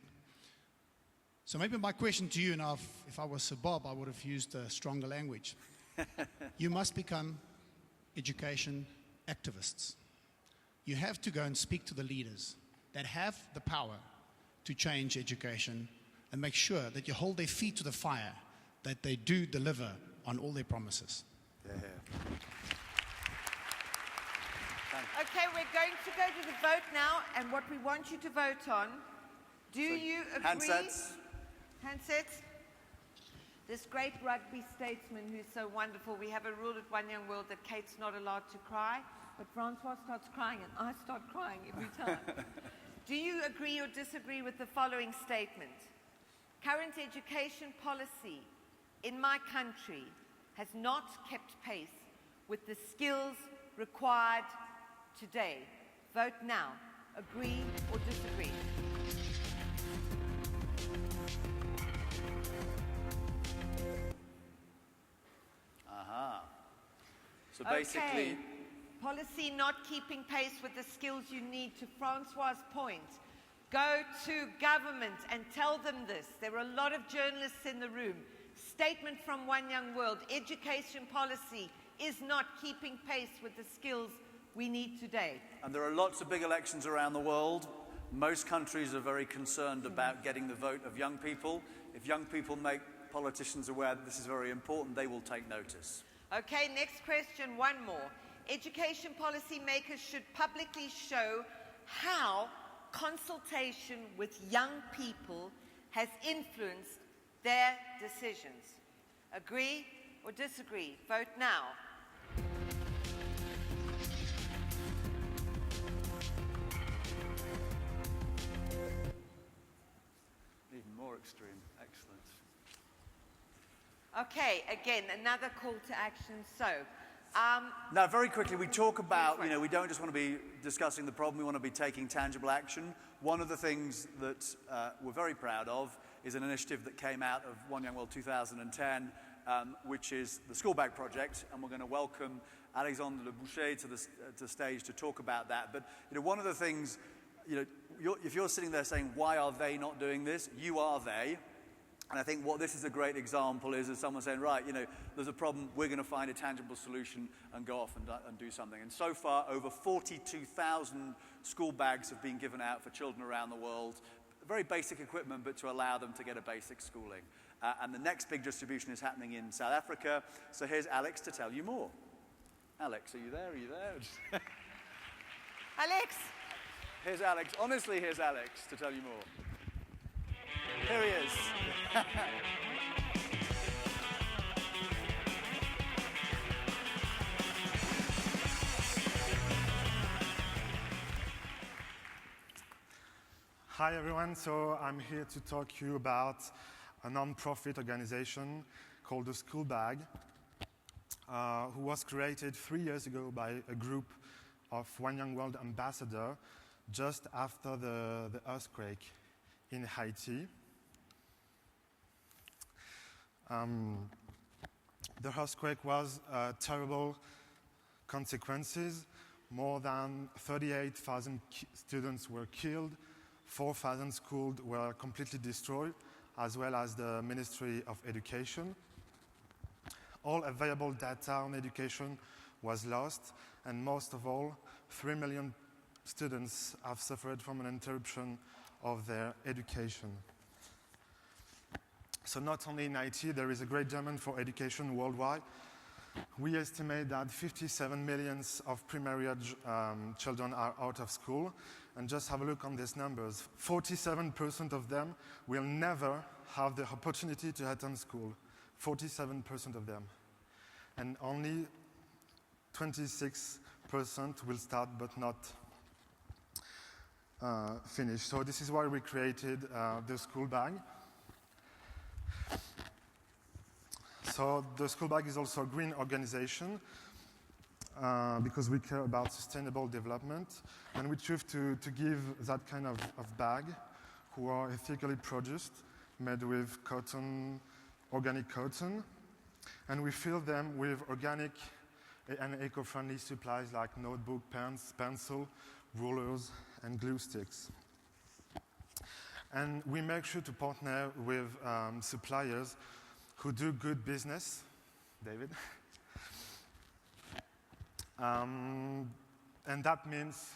Speaker 22: So maybe my question to you, now if I was Sir Bob, I would have used a stronger language. You must become education activists. You have to go and speak to the leaders that have the power to change education and make sure that you hold their feet to the fire, that they do deliver on all their promises.
Speaker 2: Yeah.
Speaker 3: Okay, we're going to go to the vote now, and what we want you to vote on, do you agree?
Speaker 2: Handsets.
Speaker 3: Handsets. This great rugby statesman who's so wonderful, we have a rule at One Young World that Kate's not allowed to cry, but Francois starts crying and I start crying every time. Do you agree or disagree with the following statement? Current education policy in my country has not kept pace with the skills required today. Vote now. Agree or disagree?
Speaker 2: So basically...
Speaker 3: Okay. Policy not keeping pace with the skills you need. To Francois' point, go to government and tell them this. There are a lot of journalists in the room. Statement from One Young World, education policy is not keeping pace with the skills we need today.
Speaker 2: And there are lots of big elections around the world. Most countries are very concerned about getting the vote of young people. If young people make politicians aware that this is very important, they will take notice.
Speaker 3: Okay, next question, one more. Education policy makers should publicly show how consultation with young people has influenced their decisions. Agree or disagree? Vote now.
Speaker 2: Even more extreme. Excellent.
Speaker 3: Okay, again, another call to action. So,
Speaker 2: now, very quickly, we talk about, we don't just want to be discussing the problem, we want to be taking tangible action. One of the things that we're very proud of is an initiative that came out of One Young World 2010, which is the School Bag Project, and we're going to welcome Alexandre Le Boucher to the stage to talk about that. But, one of the things, if you're sitting there saying, why are they not doing this? You are they. And I think what this is a great example is someone saying, right, there's a problem, we're going to find a tangible solution and go off and do something. And so far, over 42,000 school bags have been given out for children around the world. Very basic equipment, but to allow them to get a basic schooling. And the next big distribution is happening in South Africa. So here's Alex to tell you more. Alex, are you there? Are you there?
Speaker 3: Alex!
Speaker 2: Here's Alex. Honestly, here's Alex to tell you more. Here he is.
Speaker 4: Hi everyone, so I'm here to talk to you about a non-profit organization called the School Bag, who was created 3 years ago by a group of One Young World ambassadors just after the earthquake in Haiti. The earthquake was terrible consequences. More than 38,000 students were killed, 4,000 schools were completely destroyed, as well as the Ministry of Education. All available data on education was lost, and most of all, 3 million students have suffered from an interruption of their education. So not only in Haiti, there is a great demand for education worldwide. We estimate that 57 million of primary age children are out of school. And just have a look on these numbers. 47% of them will never have the opportunity to attend school. 47% of them. And only 26% will start but not finish. So this is why we created the School Bag. So the School Bag is also a green organization because we care about sustainable development, and we choose to give that kind of bag who are ethically produced, made with cotton, organic cotton, and we fill them with organic and eco-friendly supplies like notebook, pens, pencil, rulers, and glue sticks. And we make sure to partner with suppliers who do good business. David? And that means,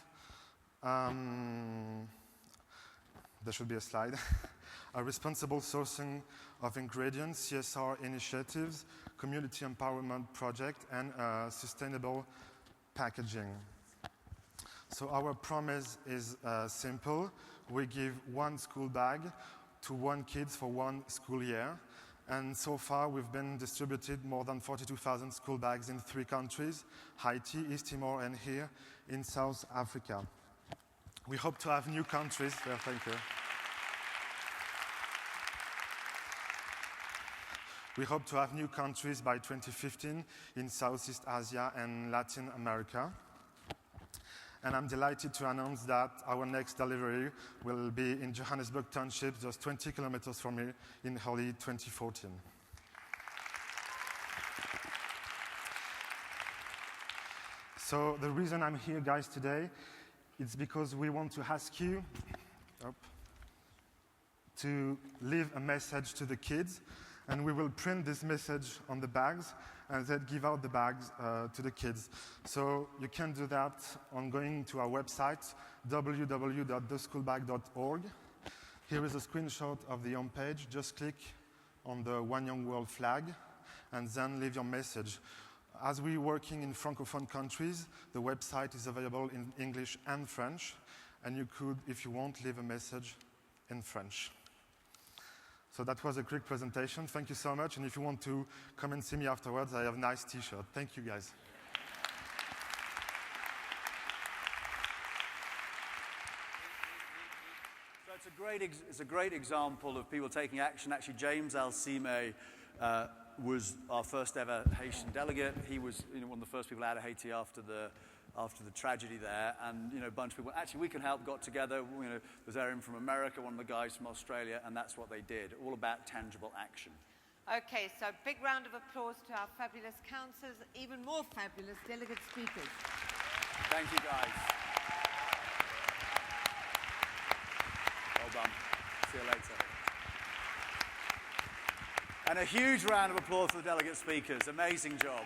Speaker 4: there should be a slide, a responsible sourcing of ingredients, CSR initiatives, community empowerment project, and sustainable packaging. So our promise is simple. We give 1 school bag to 1 kid for 1 school year. And so far, we've been distributed more than 42,000 school bags in 3 countries, Haiti, East Timor, and here in South Africa. We hope to have new countries. Well, thank you. We hope to have new countries by 2015 in Southeast Asia and Latin America. And I'm delighted to announce that our next delivery will be in Johannesburg Township, just 20 kilometers from here, in early 2014. So the reason I'm here, guys, today, is because we want to ask you to leave a message to the kids, and we will print this message on the bags and then give out the bags to the kids. So you can do that on going to our website, www.theschoolbag.org. Here is a screenshot of the homepage. Just click on the One Young World flag and then leave your message. As we're working in Francophone countries, the website is available in English and French, and you could, if you want, leave a message in French. So that was a quick presentation. Thank you so much. And if you want to come and see me afterwards, I have a nice T-shirt. Thank you, guys.
Speaker 2: So it's a great example of people taking action. Actually, James Alcime was our first ever Haitian delegate. He was one of the first people out of Haiti after the tragedy there, and a bunch of people, actually we can help, got together. There's Aaron from America, one of the guys from Australia, and that's what they did, all about tangible action.
Speaker 3: Okay, so big round of applause to our fabulous counsellors, even more fabulous delegate speakers.
Speaker 2: Thank you, guys. Well done. See you later. And a huge round of applause for the delegate speakers. Amazing job.